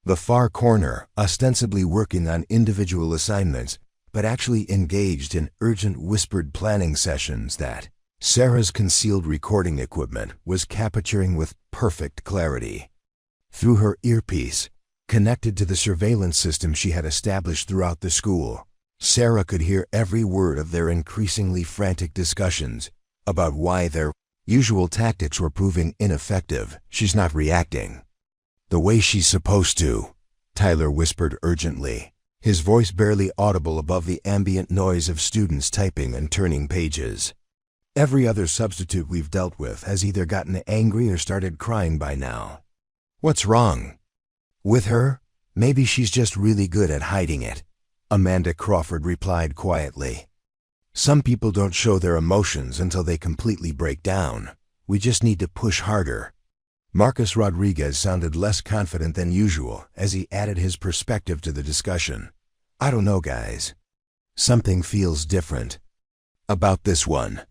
the far corner, ostensibly working on individual assignments, but actually engaged in urgent whispered planning sessions that Sarah's concealed recording equipment was capturing with perfect clarity. Through her earpiece, connected to the surveillance system she had established throughout the school, Sarah could hear every word of their increasingly frantic discussions about why their usual tactics were proving ineffective. "She's not reacting the way she's supposed to," Tyler whispered urgently, his voice barely audible above the ambient noise of students typing and turning pages. "Every other substitute we've dealt with has either gotten angry or started crying by now. What's wrong with her? Maybe she's just really good at hiding it," Amanda Crawford replied quietly. "Some people don't show their emotions until they completely break down. We just need to push harder." Marcus Rodriguez sounded less confident than usual as he added his perspective to the discussion. "I don't know, guys. Something feels different about this one.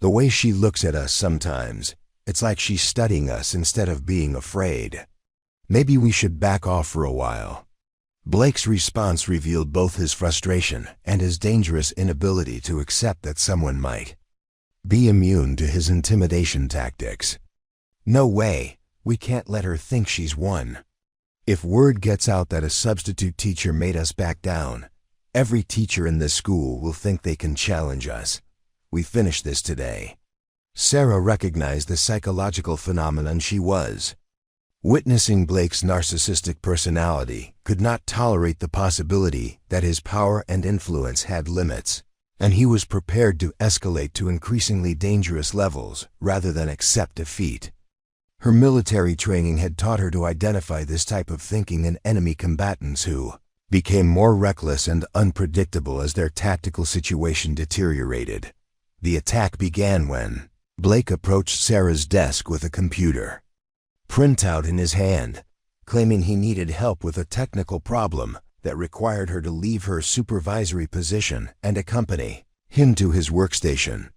The way she looks at us sometimes, it's like she's studying us instead of being afraid. Maybe we should back off for a while." Blake's response revealed both his frustration and his dangerous inability to accept that someone might be immune to his intimidation tactics. "No way, we can't let her think she's won. If word gets out that a substitute teacher made us back down, every teacher in this school will think they can challenge us. We finish this today." Sarah recognized the psychological phenomenon she was witnessing. Blake's narcissistic personality could not tolerate the possibility that his power and influence had limits, and he was prepared to escalate to increasingly dangerous levels rather than accept defeat. Her military training had taught her to identify this type of thinking in enemy combatants who became more reckless and unpredictable as their tactical situation deteriorated. The attack began when Blake approached Sarah's desk with a computer printout in his hand, claiming he needed help with a technical problem that required her to leave her supervisory position and accompany him to his workstation.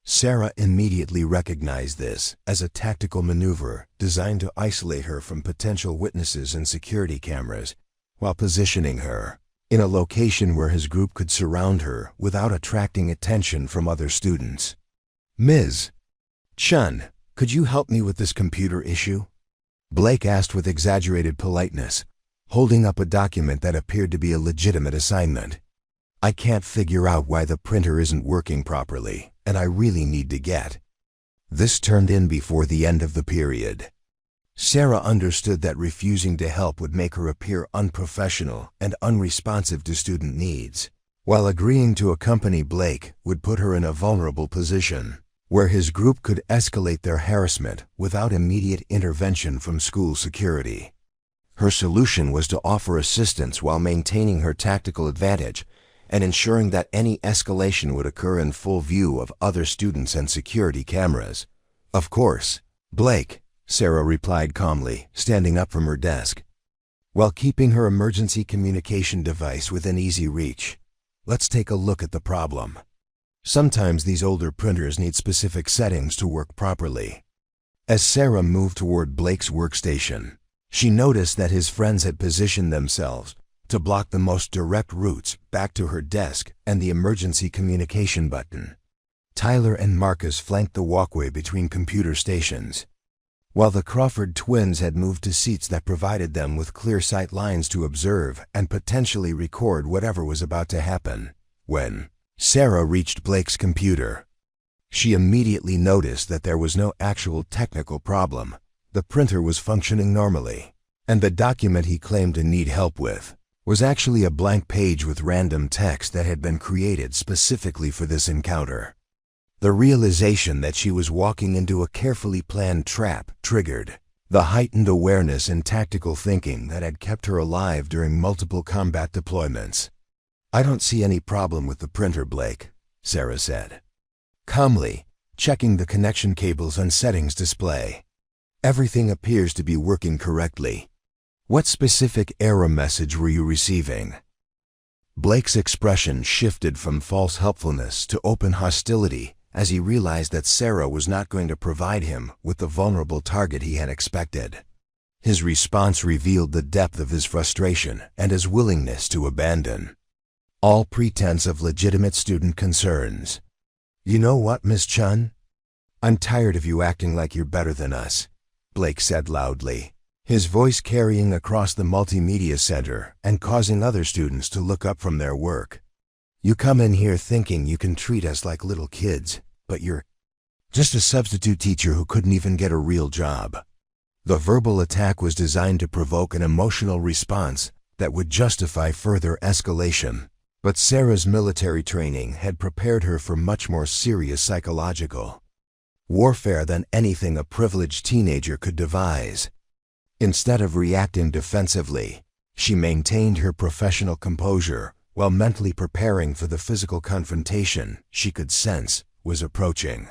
Sarah immediately recognized this as a tactical maneuver designed to isolate her from potential witnesses and security cameras, while positioning her in a location where his group could surround her without attracting attention from other students. "Ms. Chen, could you help me with this computer issue?" Blake asked with exaggerated politeness, holding up a document that appeared to be a legitimate assignment. "I can't figure out why the printer isn't working properly, and I really need to get this turned in before the end of the period." Sarah understood that refusing to help would make her appear unprofessional and unresponsive to student needs, while agreeing to accompany Blake would put her in a vulnerable position where his group could escalate their harassment without immediate intervention from school security. Her solution was to offer assistance while maintaining her tactical advantage and ensuring that any escalation would occur in full view of other students and security cameras. "Of course, Blake," Sarah replied calmly, standing up from her desk. While keeping her emergency communication device within easy reach, "Let's take a look at the problem. Sometimes these older printers need specific settings to work properly." As Sarah moved toward Blake's workstation, she noticed that his friends had positioned themselves to block the most direct routes back to her desk and the emergency communication button. Tyler and Marcus flanked the walkway between computer stations, while the Crawford twins had moved to seats that provided them with clear sight lines to observe and potentially record whatever was about to happen. When Sarah reached Blake's computer, she immediately noticed that there was no actual technical problem. The printer was functioning normally, and the document he claimed to need help with was actually a blank page with random text that had been created specifically for this encounter. The realization that she was walking into a carefully planned trap triggered the heightened awareness and tactical thinking that had kept her alive during multiple combat deployments. "I don't see any problem with the printer, Blake," Sarah said, calmly, checking the connection cables and settings display. "Everything appears to be working correctly. What specific error message were you receiving?" Blake's expression shifted from false helpfulness to open hostility as he realized that Sarah was not going to provide him with the vulnerable target he had expected. His response revealed the depth of his frustration and his willingness to abandon all pretense of legitimate student concerns. "You know what, Miss Chen? I'm tired of you acting like you're better than us," Blake said loudly, his voice carrying across the multimedia center and causing other students to look up from their work. "You come in here thinking you can treat us like little kids, but you're just a substitute teacher who couldn't even get a real job." The verbal attack was designed to provoke an emotional response that would justify further escalation, but Sarah's military training had prepared her for much more serious psychological warfare than anything a privileged teenager could devise. Instead of reacting defensively, she maintained her professional composure while mentally preparing for the physical confrontation she could sense was approaching.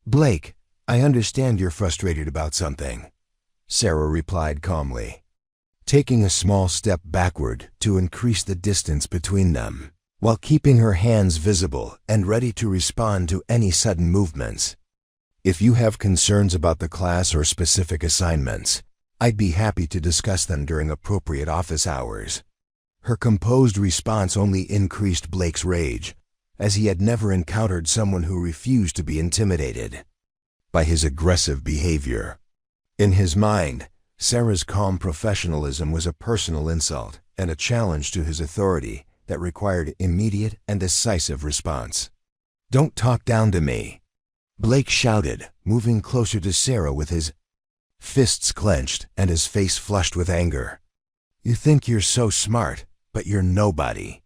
"Blake, I understand you're frustrated about something," Sarah replied calmly, taking a small step backward to increase the distance between them, while keeping her hands visible and ready to respond to any sudden movements. "If you have concerns about the class or specific assignments, I'd be happy to discuss them during appropriate office hours." Her composed response only increased Blake's rage, as he had never encountered someone who refused to be intimidated by his aggressive behavior. In his mind, Sarah's calm professionalism was a personal insult and a challenge to his authority that required immediate and decisive response. "Don't talk down to me," Blake shouted, moving closer to Sarah with his fists clenched and his face flushed with anger. "You think you're so smart, but you're nobody.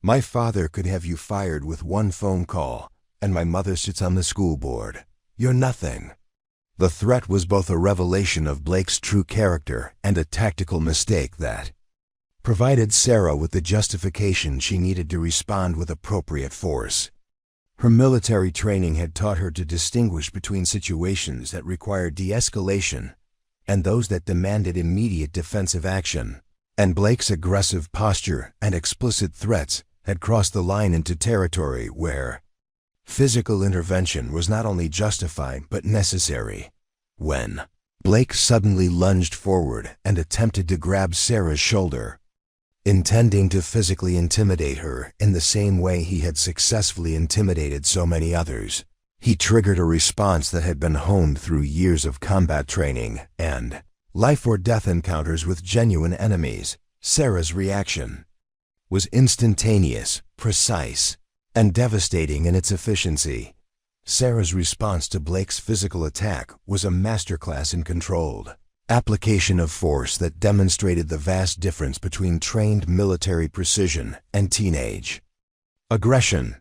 My father could have you fired with one phone call, and my mother sits on the school board. You're nothing." The threat was both a revelation of Blake's true character and a tactical mistake that provided Sarah with the justification she needed to respond with appropriate force. Her military training had taught her to distinguish between situations that required de-escalation and those that demanded immediate defensive action. And Blake's aggressive posture and explicit threats had crossed the line into territory where physical intervention was not only justified but necessary. When Blake suddenly lunged forward and attempted to grab Sarah's shoulder, intending to physically intimidate her in the same way he had successfully intimidated so many others, he triggered a response that had been honed through years of combat training and life-or-death encounters with genuine enemies. Sarah's reaction was instantaneous, precise, and devastating in its efficiency. Sarah's response to Blake's physical attack was a masterclass in controlled application of force that demonstrated the vast difference between trained military precision and teenage aggression.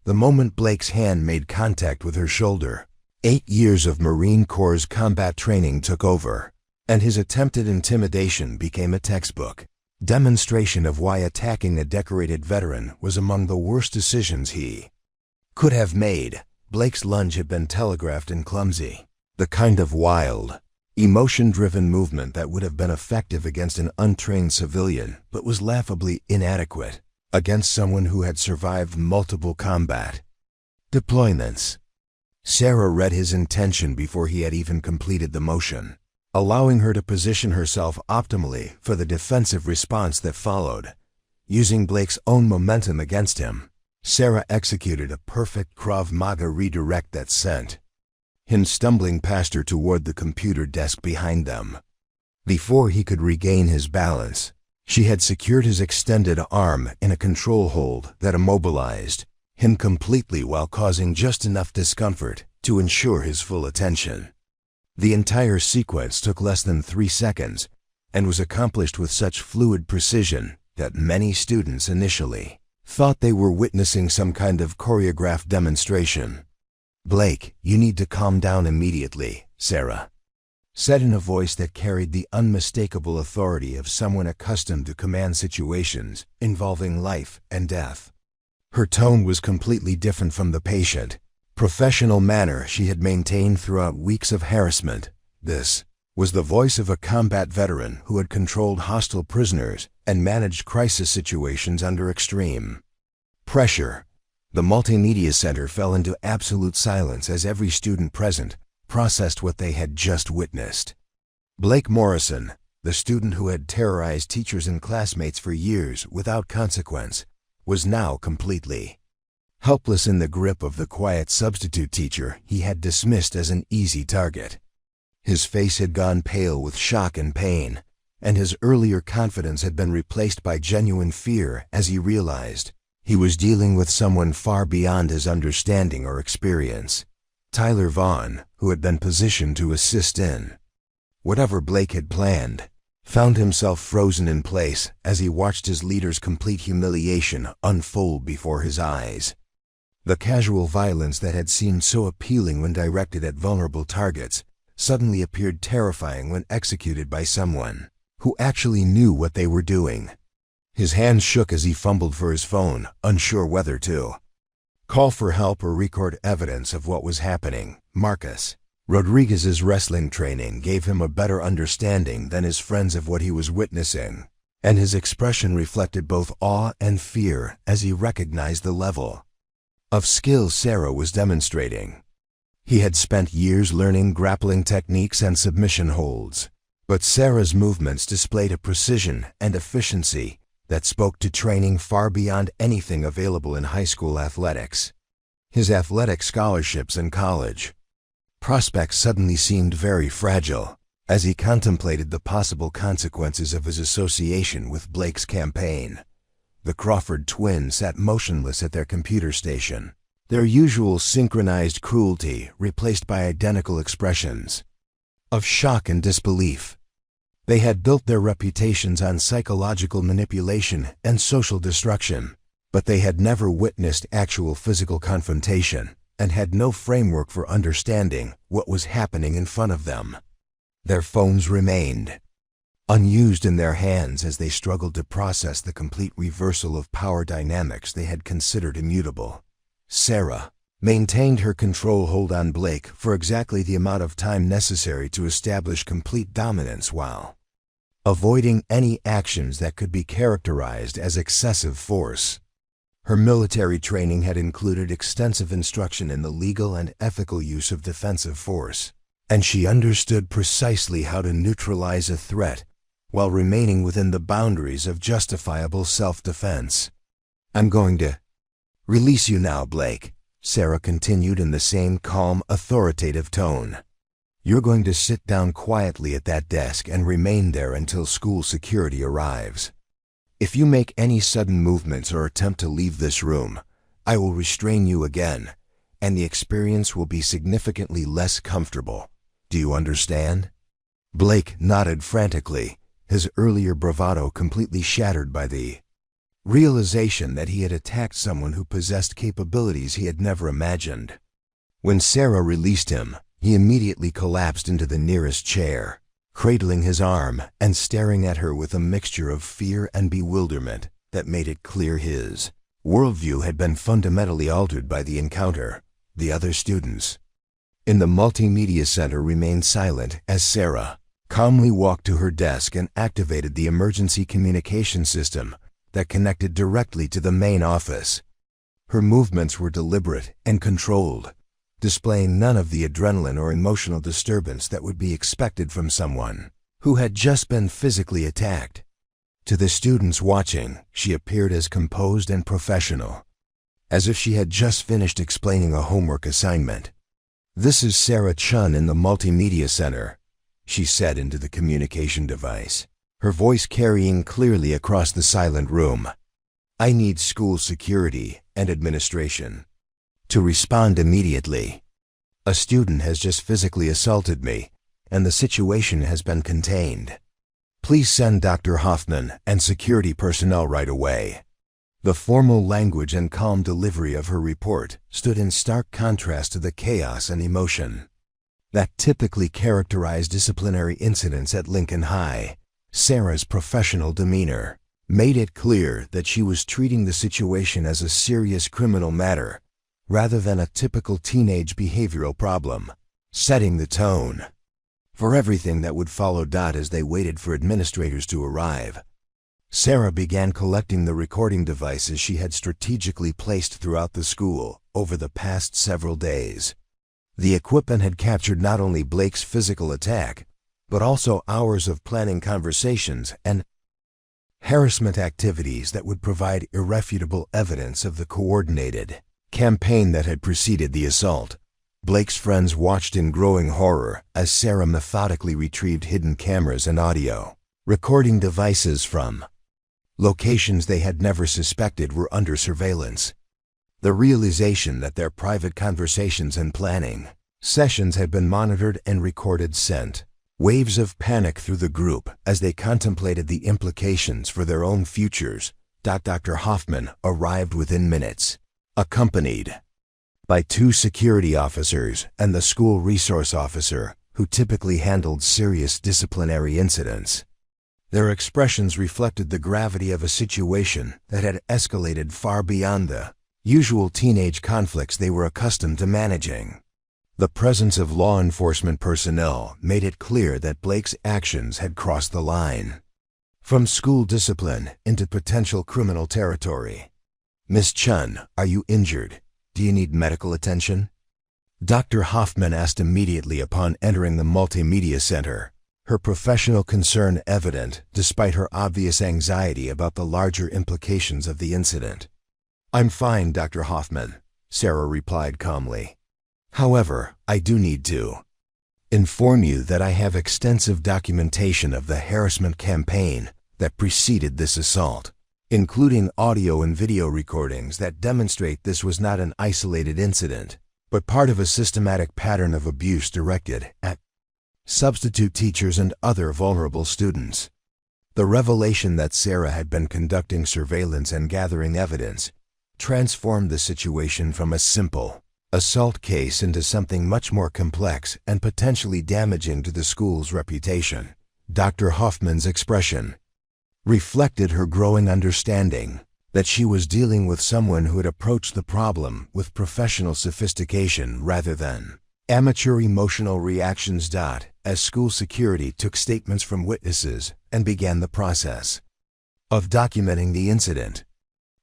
The moment Blake's hand made contact with her shoulder, 8 years of Marine Corps combat training took over, and his attempted intimidation became a textbook demonstration of why attacking a decorated veteran was among the worst decisions he could have made. Blake's lunge had been telegraphed and clumsy, the kind of wild, emotion-driven movement that would have been effective against an untrained civilian but was laughably inadequate against someone who had survived multiple combat deployments. Sarah read his intention before he had even completed the motion, allowing her to position herself optimally for the defensive response that followed. Using Blake's own momentum against him, Sarah executed a perfect Krav Maga redirect that sent him stumbling past her toward the computer desk behind them. Before he could regain his balance, she had secured his extended arm in a control hold that immobilized him completely while causing just enough discomfort to ensure his full attention. The entire sequence took less than 3 seconds and was accomplished with such fluid precision that many students initially thought they were witnessing some kind of choreographed demonstration. "Blake, you need to calm down immediately," Sarah said in a voice that carried the unmistakable authority of someone accustomed to command situations involving life and death. Her tone was completely different from the patient, professional manner she had maintained throughout weeks of harassment. This was the voice of a combat veteran who had controlled hostile prisoners and managed crisis situations under extreme pressure. The multimedia center fell into absolute silence as every student present processed what they had just witnessed. Blake Morrison, the student who had terrorized teachers and classmates for years without consequence, was now completely helpless in the grip of the quiet substitute teacher he had dismissed as an easy target. His face had gone pale with shock and pain, and his earlier confidence had been replaced by genuine fear as he realized he was dealing with someone far beyond his understanding or experience. Tyler Vaughn, who had been positioned to assist in whatever Blake had planned, found himself frozen in place as he watched his leader's complete humiliation unfold before his eyes. The casual violence that had seemed so appealing when directed at vulnerable targets suddenly appeared terrifying when executed by someone who actually knew what they were doing. His hands shook as he fumbled for his phone, unsure whether to call for help or record evidence of what was happening. Marcus Rodriguez's wrestling training gave him a better understanding than his friends of what he was witnessing, and his expression reflected both awe and fear as he recognized the level of skill Sarah was demonstrating. He had spent years learning grappling techniques and submission holds, but Sarah's movements displayed a precision and efficiency that spoke to training far beyond anything available in high school athletics. His athletic scholarships and college prospects suddenly seemed very fragile as he contemplated the possible consequences of his association with Blake's campaign. The Crawford twins sat motionless at their computer station, their usual synchronized cruelty replaced by identical expressions of shock and disbelief. They had built their reputations on psychological manipulation and social destruction, but they had never witnessed actual physical confrontation and had no framework for understanding what was happening in front of them. Their phones remained unused in their hands as they struggled to process the complete reversal of power dynamics they had considered immutable. Sarah maintained her control hold on Blake for exactly the amount of time necessary to establish complete dominance while avoiding any actions that could be characterized as excessive force. Her military training had included extensive instruction in the legal and ethical use of defensive force, and she understood precisely how to neutralize a threat while remaining within the boundaries of justifiable self-defense. "I'm going to release you now, Blake," Sarah continued in the same calm, authoritative tone. "You're going to sit down quietly at that desk and remain there until school security arrives. If you make any sudden movements or attempt to leave this room, I will restrain you again, and the experience will be significantly less comfortable. Do you understand?" Blake nodded frantically, his earlier bravado completely shattered by the realization that he had attacked someone who possessed capabilities he had never imagined. When Sarah released him, he immediately collapsed into the nearest chair, cradling his arm and staring at her with a mixture of fear and bewilderment that made it clear his worldview had been fundamentally altered by the encounter. The other students in the multimedia center remained silent as Sarah calmly walked to her desk and activated the emergency communication system that connected directly to the main office. Her movements were deliberate and controlled, displaying none of the adrenaline or emotional disturbance that would be expected from someone who had just been physically attacked. To the students watching, she appeared as composed and professional, as if she had just finished explaining a homework assignment. "This is Sarah Chen in the Multimedia Center," she said into the communication device, her voice carrying clearly across the silent room. "I need school security and administration to respond immediately. A student has just physically assaulted me, and the situation has been contained. Please send Dr. Hoffman and security personnel right away." The formal language and calm delivery of her report stood in stark contrast to the chaos and emotion that typically characterized disciplinary incidents at Lincoln High. Sarah's professional demeanor made it clear that she was treating the situation as a serious criminal matter rather than a typical teenage behavioral problem, setting the tone for everything that would follow. As they waited for administrators to arrive, Sarah began collecting the recording devices she had strategically placed throughout the school over the past several days. The equipment had captured not only Blake's physical attack, but also hours of planning conversations and harassment activities that would provide irrefutable evidence of the coordinated campaign that had preceded the assault. Blake's friends watched in growing horror as Sarah methodically retrieved hidden cameras and audio recording devices from locations they had never suspected were under surveillance. The realization that their private conversations and planning sessions had been monitored and recorded sent waves of panic through the group as they contemplated the implications for their own futures. Dr. Hoffman arrived within minutes, accompanied by 2 security officers and the school resource officer who typically handled serious disciplinary incidents. Their expressions reflected the gravity of a situation that had escalated far beyond the usual teenage conflicts they were accustomed to managing. The presence of law enforcement personnel made it clear that Blake's actions had crossed the line from school discipline into potential criminal territory. "Miss Chen, are you injured? Do you need medical attention?" Dr. Hoffman asked immediately upon entering the multimedia center, her professional concern evident despite her obvious anxiety about the larger implications of the incident. "I'm fine, Dr. Hoffman," Sarah replied calmly. "However, I do need to inform you that I have extensive documentation of the harassment campaign that preceded this assault, including audio and video recordings that demonstrate this was not an isolated incident, but part of a systematic pattern of abuse directed at substitute teachers and other vulnerable students." The revelation that Sarah had been conducting surveillance and gathering evidence transformed the situation from a simple assault case into something much more complex and potentially damaging to the school's reputation. Dr. Hoffman's expression reflected her growing understanding that she was dealing with someone who had approached the problem with professional sophistication rather than Amateur emotional reactions. As school security took statements from witnesses and began the process of documenting the incident.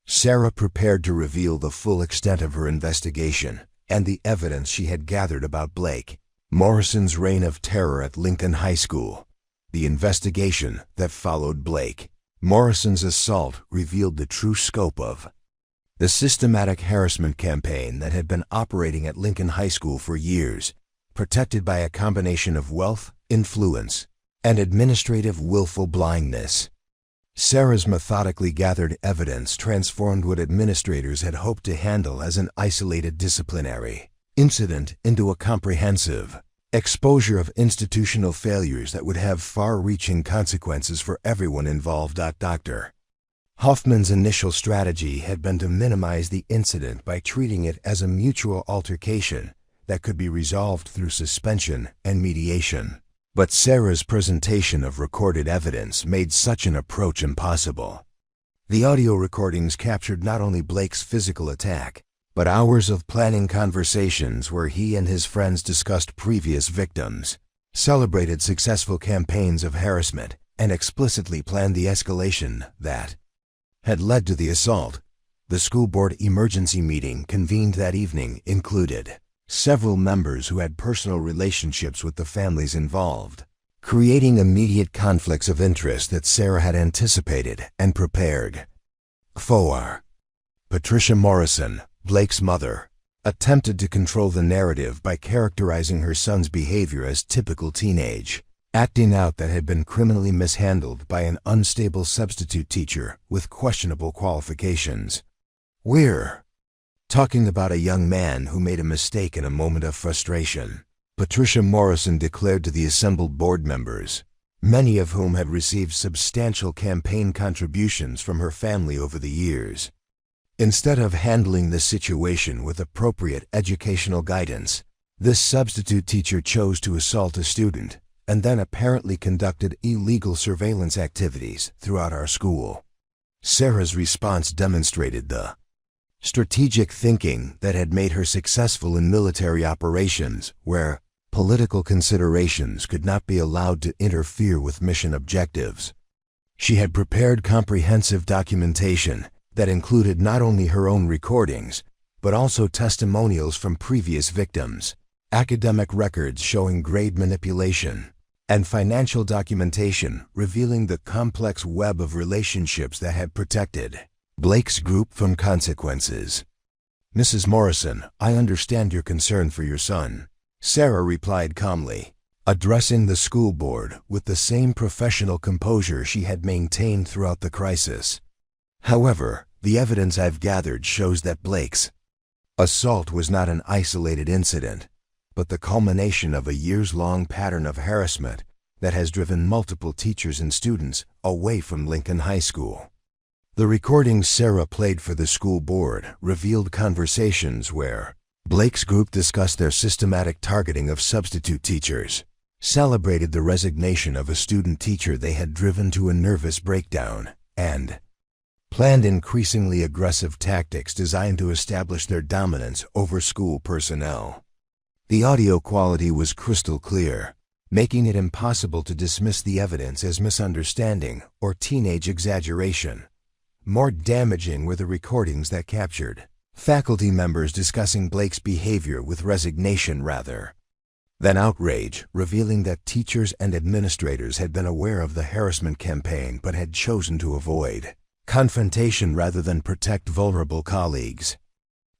Sarah prepared to reveal the full extent of her investigation and the evidence she had gathered about Blake Morrison's reign of terror at Lincoln High School. The investigation that followed Blake Morrison's assault revealed the true scope of the systematic harassment campaign that had been operating at Lincoln High School for years, protected by a combination of wealth, influence, and administrative willful blindness. Sarah's methodically gathered evidence transformed what administrators had hoped to handle as an isolated disciplinary incident into a comprehensive exposure of institutional failures that would have far-reaching consequences for everyone involved. Dr. Hoffman's initial strategy had been to minimize the incident by treating it as a mutual altercation that could be resolved through suspension and mediation. But Sarah's presentation of recorded evidence made such an approach impossible. The audio recordings captured not only Blake's physical attack, but hours of planning conversations where he and his friends discussed previous victims, celebrated successful campaigns of harassment, and explicitly planned the escalation that had led to the assault. The school board emergency meeting convened that evening included several members who had personal relationships with the families involved, creating immediate conflicts of interest that Sarah had anticipated and prepared for. Patricia Morrison, Blake's mother, attempted to control the narrative by characterizing her son's behavior as typical teenage acting out that had been criminally mishandled by an unstable substitute teacher with questionable qualifications. "We're talking about a young man who made a mistake in a moment of frustration," Patricia Morrison declared to the assembled board members, many of whom had received substantial campaign contributions from her family over the years. Instead of handling the situation with appropriate educational guidance, this substitute teacher chose to assault a student and then apparently conducted illegal surveillance activities throughout our school. Sarah's response demonstrated the strategic thinking that had made her successful in military operations where political considerations could not be allowed to interfere with mission objectives. She had prepared comprehensive documentation that included not only her own recordings, but also testimonials from previous victims, academic records showing grade manipulation, and financial documentation revealing the complex web of relationships that had protected Blake's group from consequences. "Mrs. Morrison, I understand your concern for your son," Sarah replied calmly, addressing the school board with the same professional composure she had maintained throughout the crisis. "However, the evidence I've gathered shows that Blake's assault was not an isolated incident, but the culmination of a years-long pattern of harassment that has driven multiple teachers and students away from Lincoln High School." The recordings Sarah played for the school board revealed conversations where Blake's group discussed their systematic targeting of substitute teachers, celebrated the resignation of a student teacher they had driven to a nervous breakdown, and planned increasingly aggressive tactics designed to establish their dominance over school personnel. The audio quality was crystal clear, making it impossible to dismiss the evidence as misunderstanding or teenage exaggeration. More damaging were the recordings that captured faculty members discussing Blake's behavior with resignation rather than outrage, revealing that teachers and administrators had been aware of the harassment campaign but had chosen to avoid confrontation rather than protect vulnerable colleagues.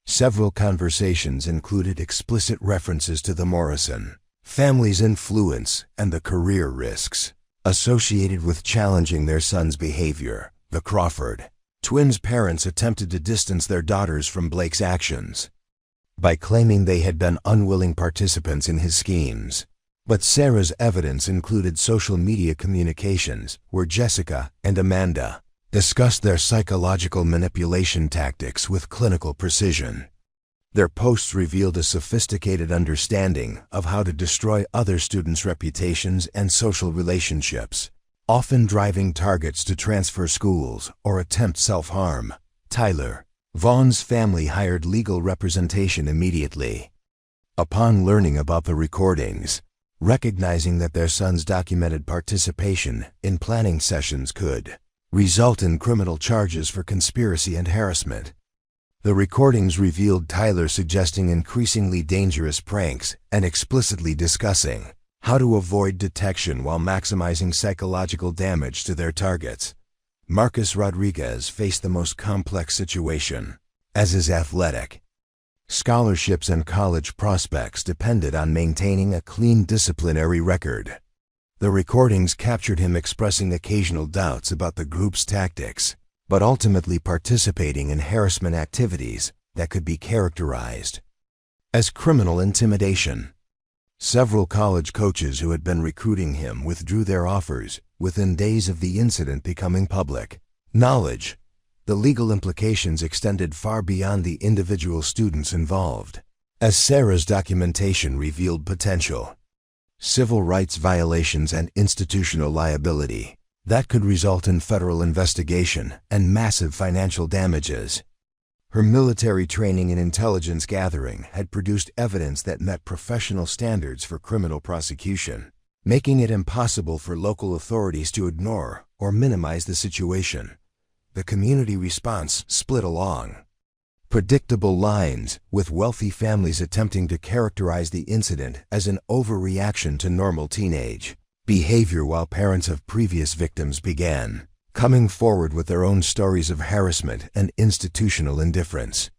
Several conversations included explicit references to the Morrison family's influence and the career risks associated with challenging their son's behavior. The Crawford twins' parents attempted to distance their daughters from Blake's actions by claiming they had been unwilling participants in his schemes. But Sarah's evidence included social media communications where Jessica and Amanda discussed their psychological manipulation tactics with clinical precision. Their posts revealed a sophisticated understanding of how to destroy other students' reputations and social relationships, often driving targets to transfer schools or attempt self-harm. Tyler Vaughn's family hired legal representation immediately. Upon learning about the recordings, recognizing that their son's documented participation in planning sessions could result in criminal charges for conspiracy and harassment, the recordings revealed Tyler suggesting increasingly dangerous pranks and explicitly discussing how to avoid detection while maximizing psychological damage to their targets. Marcus Rodriguez faced the most complex situation, as his athletic scholarships and college prospects depended on maintaining a clean disciplinary record. The recordings captured him expressing occasional doubts about the group's tactics, but ultimately participating in harassment activities that could be characterized as criminal intimidation. Several college coaches who had been recruiting him withdrew their offers within days of the incident becoming public knowledge. The legal implications extended far beyond the individual students involved, as Sarah's documentation revealed potential civil rights violations and institutional liability that could result in federal investigation and massive financial damages. Her military training and intelligence gathering had produced evidence that met professional standards for criminal prosecution, making it impossible for local authorities to ignore or minimize the situation. The community response split along predictable lines, with wealthy families attempting to characterize the incident as an overreaction to normal teenage behavior, while parents of previous victims began coming forward with their own stories of harassment and institutional indifference.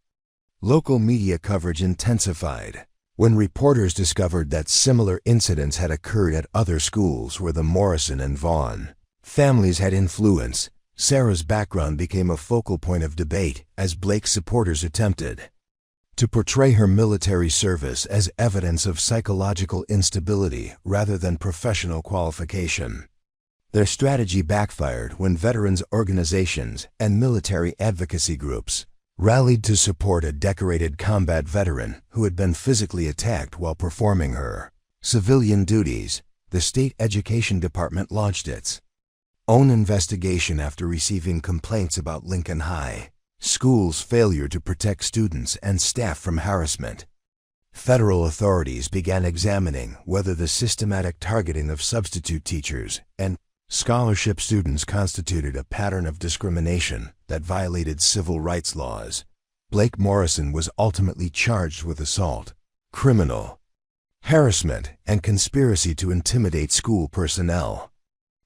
Local media coverage intensified when reporters discovered that similar incidents had occurred at other schools where the Morrison and Vaughn families had influence. Sarah's background became a focal point of debate as Blake's supporters attempted to portray her military service as evidence of psychological instability rather than professional qualification. Their strategy backfired when veterans organizations and military advocacy groups rallied to support a decorated combat veteran who had been physically attacked while performing her civilian duties. The state education department launched its own investigation after receiving complaints about Lincoln High School's failure to protect students and staff from harassment. Federal authorities began examining whether the systematic targeting of substitute teachers and scholarship students constituted a pattern of discrimination that violated civil rights laws. Blake Morrison was ultimately charged with assault, criminal harassment, and conspiracy to intimidate school personnel.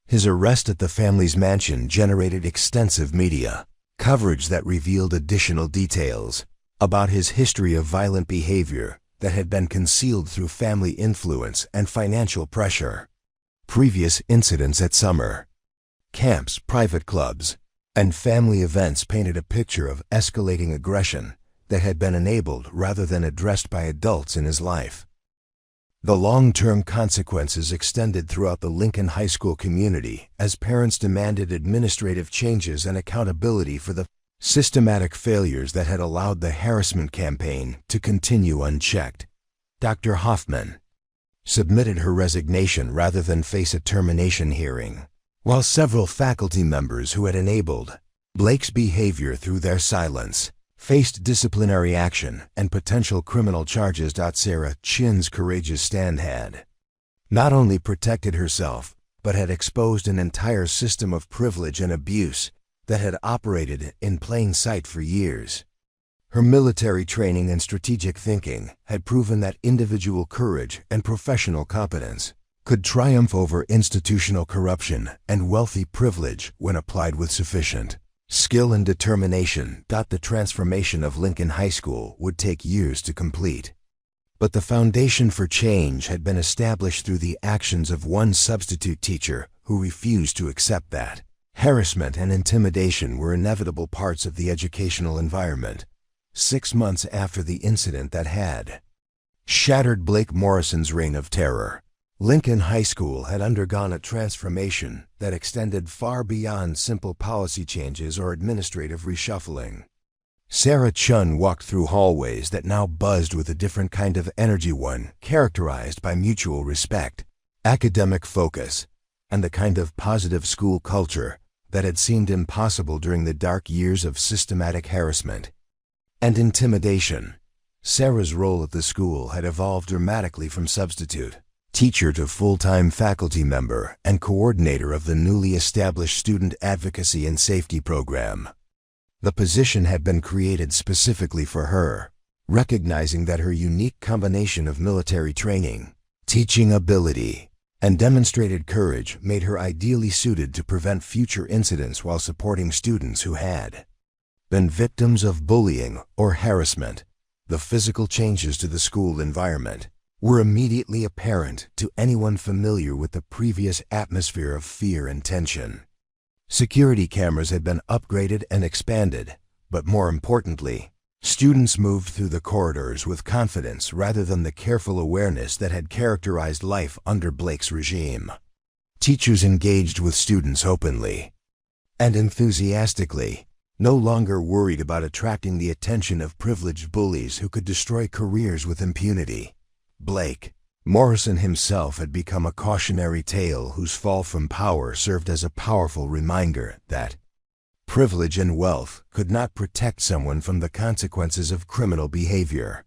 His arrest at the family's mansion generated extensive media coverage that revealed additional details about his history of violent behavior that had been concealed through family influence and financial pressure. Previous incidents at summer camps, private clubs, and family events painted a picture of escalating aggression that had been enabled rather than addressed by adults in his life. The long-term consequences extended throughout the Lincoln High School community as parents demanded administrative changes and accountability for the systematic failures that had allowed the harassment campaign to continue unchecked. Dr. Hoffman submitted her resignation rather than face a termination hearing, while several faculty members who had enabled Blake's behavior through their silence faced disciplinary action and potential criminal charges. Sarah Chen's courageous stand had not only protected herself, but had exposed an entire system of privilege and abuse that had operated in plain sight for years. Her military training and strategic thinking had proven that individual courage and professional competence could triumph over institutional corruption and wealthy privilege when applied with sufficient skill and determination. The transformation of Lincoln High School would take years to complete, but the foundation for change had been established through the actions of one substitute teacher who refused to accept that harassment and intimidation were inevitable parts of the educational environment. 6 months after the incident that had shattered Blake Morrison's reign of terror, Lincoln High School had undergone a transformation that extended far beyond simple policy changes or administrative reshuffling. Sarah Chen walked through hallways that now buzzed with a different kind of energy, one characterized by mutual respect, academic focus, and the kind of positive school culture that had seemed impossible during the dark years of systematic harassment and intimidation. Sarah's role at the school had evolved dramatically from substitute teacher to full-time faculty member and coordinator of the newly established Student Advocacy and Safety Program. The position had been created specifically for her, recognizing that her unique combination of military training, teaching ability, and demonstrated courage made her ideally suited to prevent future incidents while supporting students who had been victims of bullying or harassment. The physical changes to the school environment were immediately apparent to anyone familiar with the previous atmosphere of fear and tension. Security cameras had been upgraded and expanded, but more importantly, students moved through the corridors with confidence rather than the careful awareness that had characterized life under Blake's regime. Teachers engaged with students openly and enthusiastically, no longer worried about attracting the attention of privileged bullies who could destroy careers with impunity. Blake Morrison himself had become a cautionary tale whose fall from power served as a powerful reminder that privilege and wealth could not protect someone from the consequences of criminal behavior.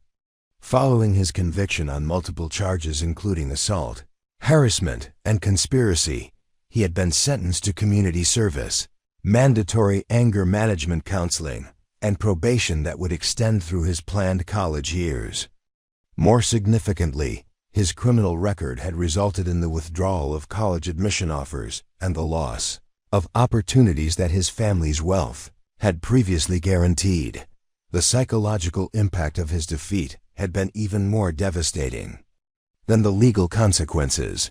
Following his conviction on multiple charges including assault, harassment, and conspiracy, he had been sentenced to community service, mandatory anger management counseling, and probation that would extend through his planned college years. More significantly, his criminal record had resulted in the withdrawal of college admission offers and the loss of opportunities that his family's wealth had previously guaranteed. The psychological impact of his defeat had been even more devastating than the legal consequences.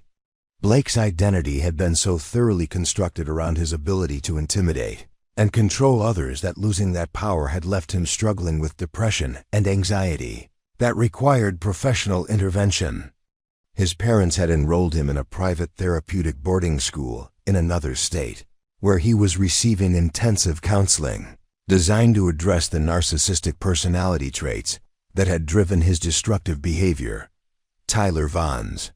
Blake's identity had been so thoroughly constructed around his ability to intimidate and control others that losing that power had left him struggling with depression and anxiety that required professional intervention. His parents had enrolled him in a private therapeutic boarding school in another state, where he was receiving intensive counseling designed to address the narcissistic personality traits that had driven his destructive behavior. Tyler Vaughn's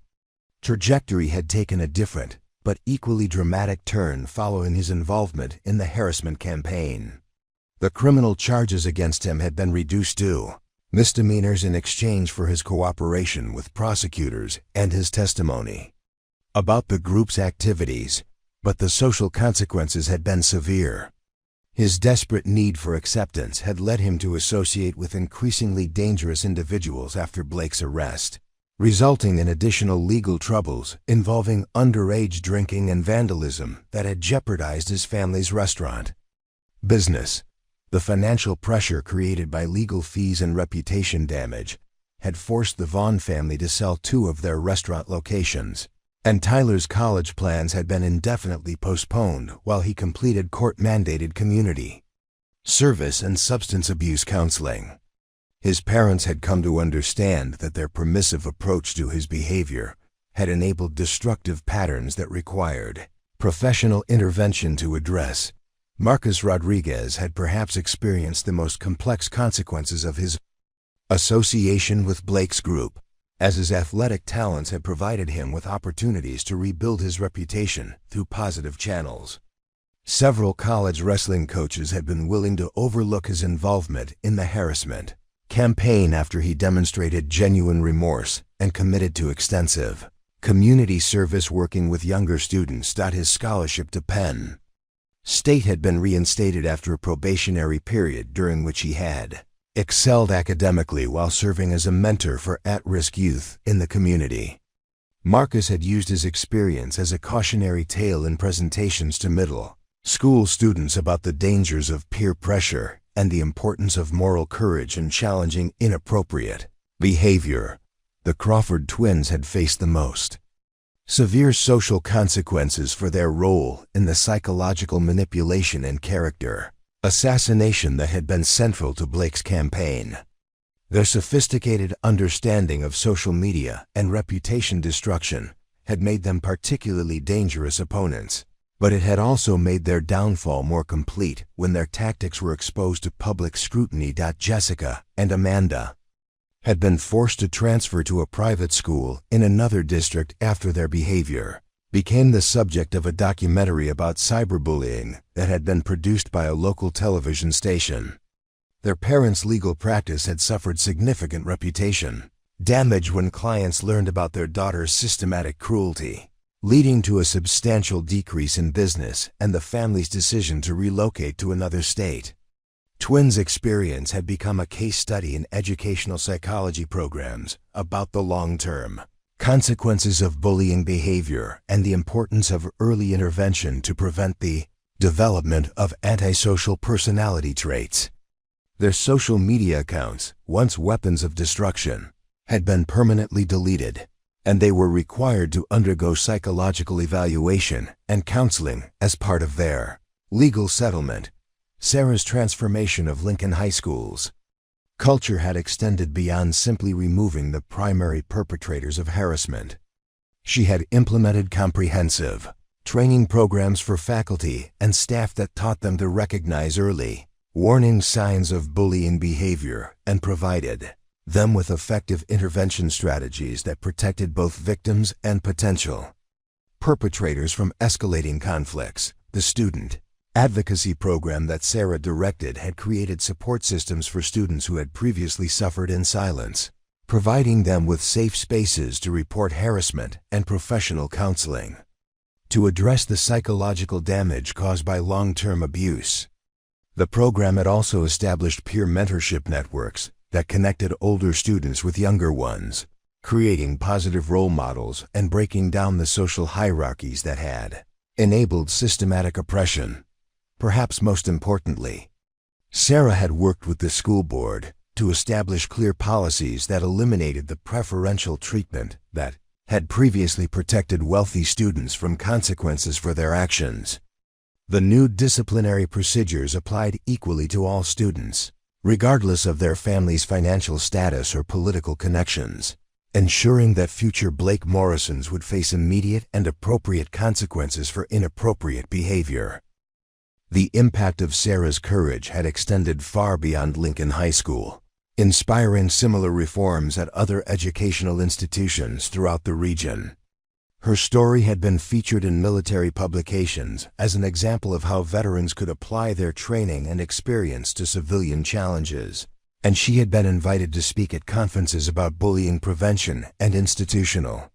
trajectory had taken a different but equally dramatic turn following his involvement in the harassment campaign. The criminal charges against him had been reduced to misdemeanors in exchange for his cooperation with prosecutors and his testimony about the group's activities, but the social consequences had been severe. His desperate need for acceptance had led him to associate with increasingly dangerous individuals after Blake's arrest, resulting in additional legal troubles involving underage drinking and vandalism that had jeopardized his family's restaurant business. The financial pressure created by legal fees and reputation damage had forced the Vaughn family to sell 2 of their restaurant locations, and Tyler's college plans had been indefinitely postponed while he completed court-mandated community service and substance abuse counseling. His parents had come to understand that their permissive approach to his behavior had enabled destructive patterns that required professional intervention to address. Marcus Rodriguez had perhaps experienced the most complex consequences of his association with Blake's group, as his athletic talents had provided him with opportunities to rebuild his reputation through positive channels. Several college wrestling coaches had been willing to overlook his involvement in the harassment campaign after he demonstrated genuine remorse and committed to extensive community service working with younger students. His scholarship to Penn State had been reinstated after a probationary period during which he had excelled academically while serving as a mentor for at-risk youth in the community. Marcus had used his experience as a cautionary tale in presentations to middle school students about the dangers of peer pressure and the importance of moral courage in challenging inappropriate behavior. The Crawford twins had faced the most severe social consequences for their role in the psychological manipulation and character assassination that had been central to Blake's campaign. Their sophisticated understanding of social media and reputation destruction had made them particularly dangerous opponents, but it had also made their downfall more complete when their tactics were exposed to public scrutiny. Jessica and Amanda had been forced to transfer to a private school in another district after their behavior became the subject of a documentary about cyberbullying that had been produced by a local television station. Their parents' legal practice had suffered significant reputation damage when clients learned about their daughter's systematic cruelty, leading to a substantial decrease in business and the family's decision to relocate to another state. Twins' experience had become a case study in educational psychology programs about the long-term consequences of bullying behavior and the importance of early intervention to prevent the development of antisocial personality traits. Their social media accounts, once weapons of destruction, had been permanently deleted, and they were required to undergo psychological evaluation and counseling as part of their legal settlement. Sarah's transformation of Lincoln High School's culture had extended beyond simply removing the primary perpetrators of harassment. She had implemented comprehensive training programs for faculty and staff that taught them to recognize early warning signs of bullying behavior and provided them with effective intervention strategies that protected both victims and potential perpetrators from escalating conflicts. The student advocacy program that Sarah directed had created support systems for students who had previously suffered in silence, providing them with safe spaces to report harassment and professional counseling to address the psychological damage caused by long-term abuse. The program had also established peer mentorship networks that connected older students with younger ones, creating positive role models and breaking down the social hierarchies that had enabled systematic oppression. Perhaps most importantly, Sarah had worked with the school board to establish clear policies that eliminated the preferential treatment that had previously protected wealthy students from consequences for their actions. The new disciplinary procedures applied equally to all students, regardless of their family's financial status or political connections, ensuring that future Blake Morrisons would face immediate and appropriate consequences for inappropriate behavior. The impact of Sarah's courage had extended far beyond Lincoln High School, inspiring similar reforms at other educational institutions throughout the region. Her story had been featured in military publications as an example of how veterans could apply their training and experience to civilian challenges, and she had been invited to speak at conferences about bullying prevention and institutional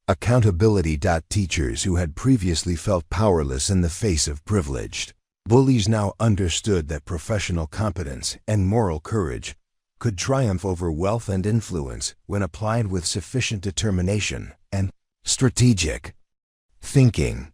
accountability. Teachers who had previously felt powerless in the face of privileged bullies now understood that professional competence and moral courage could triumph over wealth and influence when applied with sufficient determination and strategic thinking.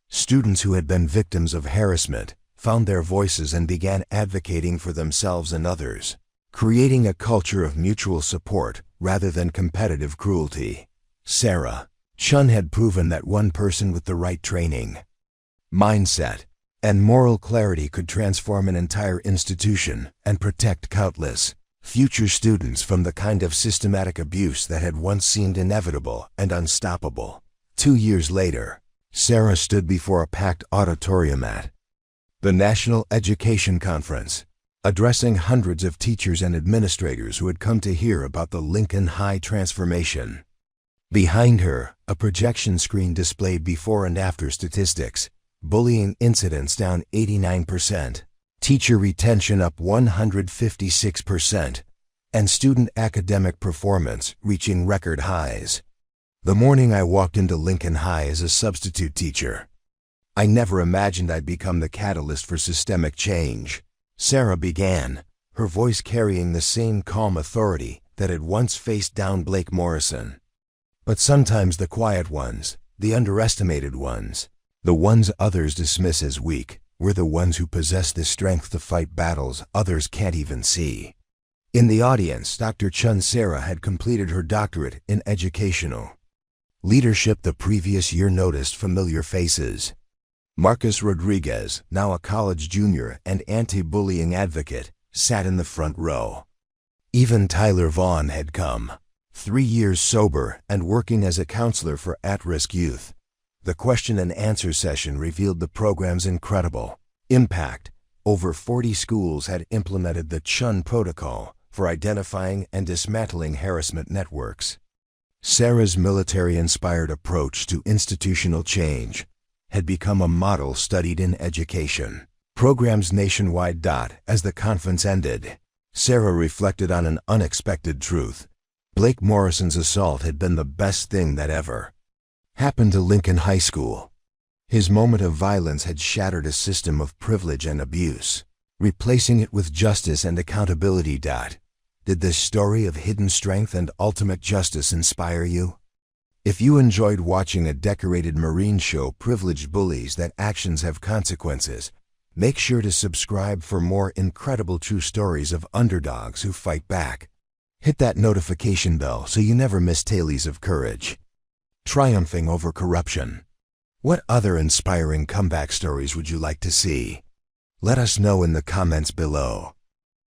Students who had been victims of harassment found their voices and began advocating for themselves and others, creating a culture of mutual support rather than competitive cruelty. Sarah Chen had proven that one person with the right training, mindset, and moral clarity could transform an entire institution and protect countless future students from the kind of systematic abuse that had once seemed inevitable and unstoppable. 2 years later, Sarah stood before a packed auditorium at the National Education Conference, addressing hundreds of teachers and administrators who had come to hear about the Lincoln High transformation. Behind her, a projection screen displayed before and after statistics: bullying incidents down 89%, teacher retention up 156%, and student academic performance reaching record highs. The morning I walked into Lincoln High as a substitute teacher, I never imagined I'd become the catalyst for systemic change. Sarah began, her voice carrying the same calm authority that had once faced down Blake Morrison. But sometimes the quiet ones, the underestimated ones, the ones others dismiss as weak, were the ones who possess the strength to fight battles others can't even see. In the audience, Dr. Chen Sarah had completed her doctorate in educational leadership. The previous year noticed familiar faces. Marcus Rodriguez, now a college junior and anti-bullying advocate, sat in the front row. Even Tyler Vaughn had come, 3 years sober and working as a counselor for at-risk youth. The question and answer session revealed the program's incredible impact. Over 40 schools had implemented the Chen protocol for identifying and dismantling harassment networks. Sarah's military-inspired approach to institutional change had become a model studied in education. Programs nationwide. As the conference ended, Sarah reflected on an unexpected truth. Blake Morrison's assault had been the best thing that ever happened to Lincoln High School. His moment of violence had shattered a system of privilege and abuse, replacing it with justice and accountability. Did this story of hidden strength and ultimate justice inspire you? If you enjoyed watching a decorated Marine show, Privileged Bullies, that actions have consequences, make sure to subscribe for more incredible true stories of underdogs who fight back. Hit that notification bell so you never miss tales of courage triumphing over corruption. What other inspiring comeback stories would you like to see? Let us know in the comments below.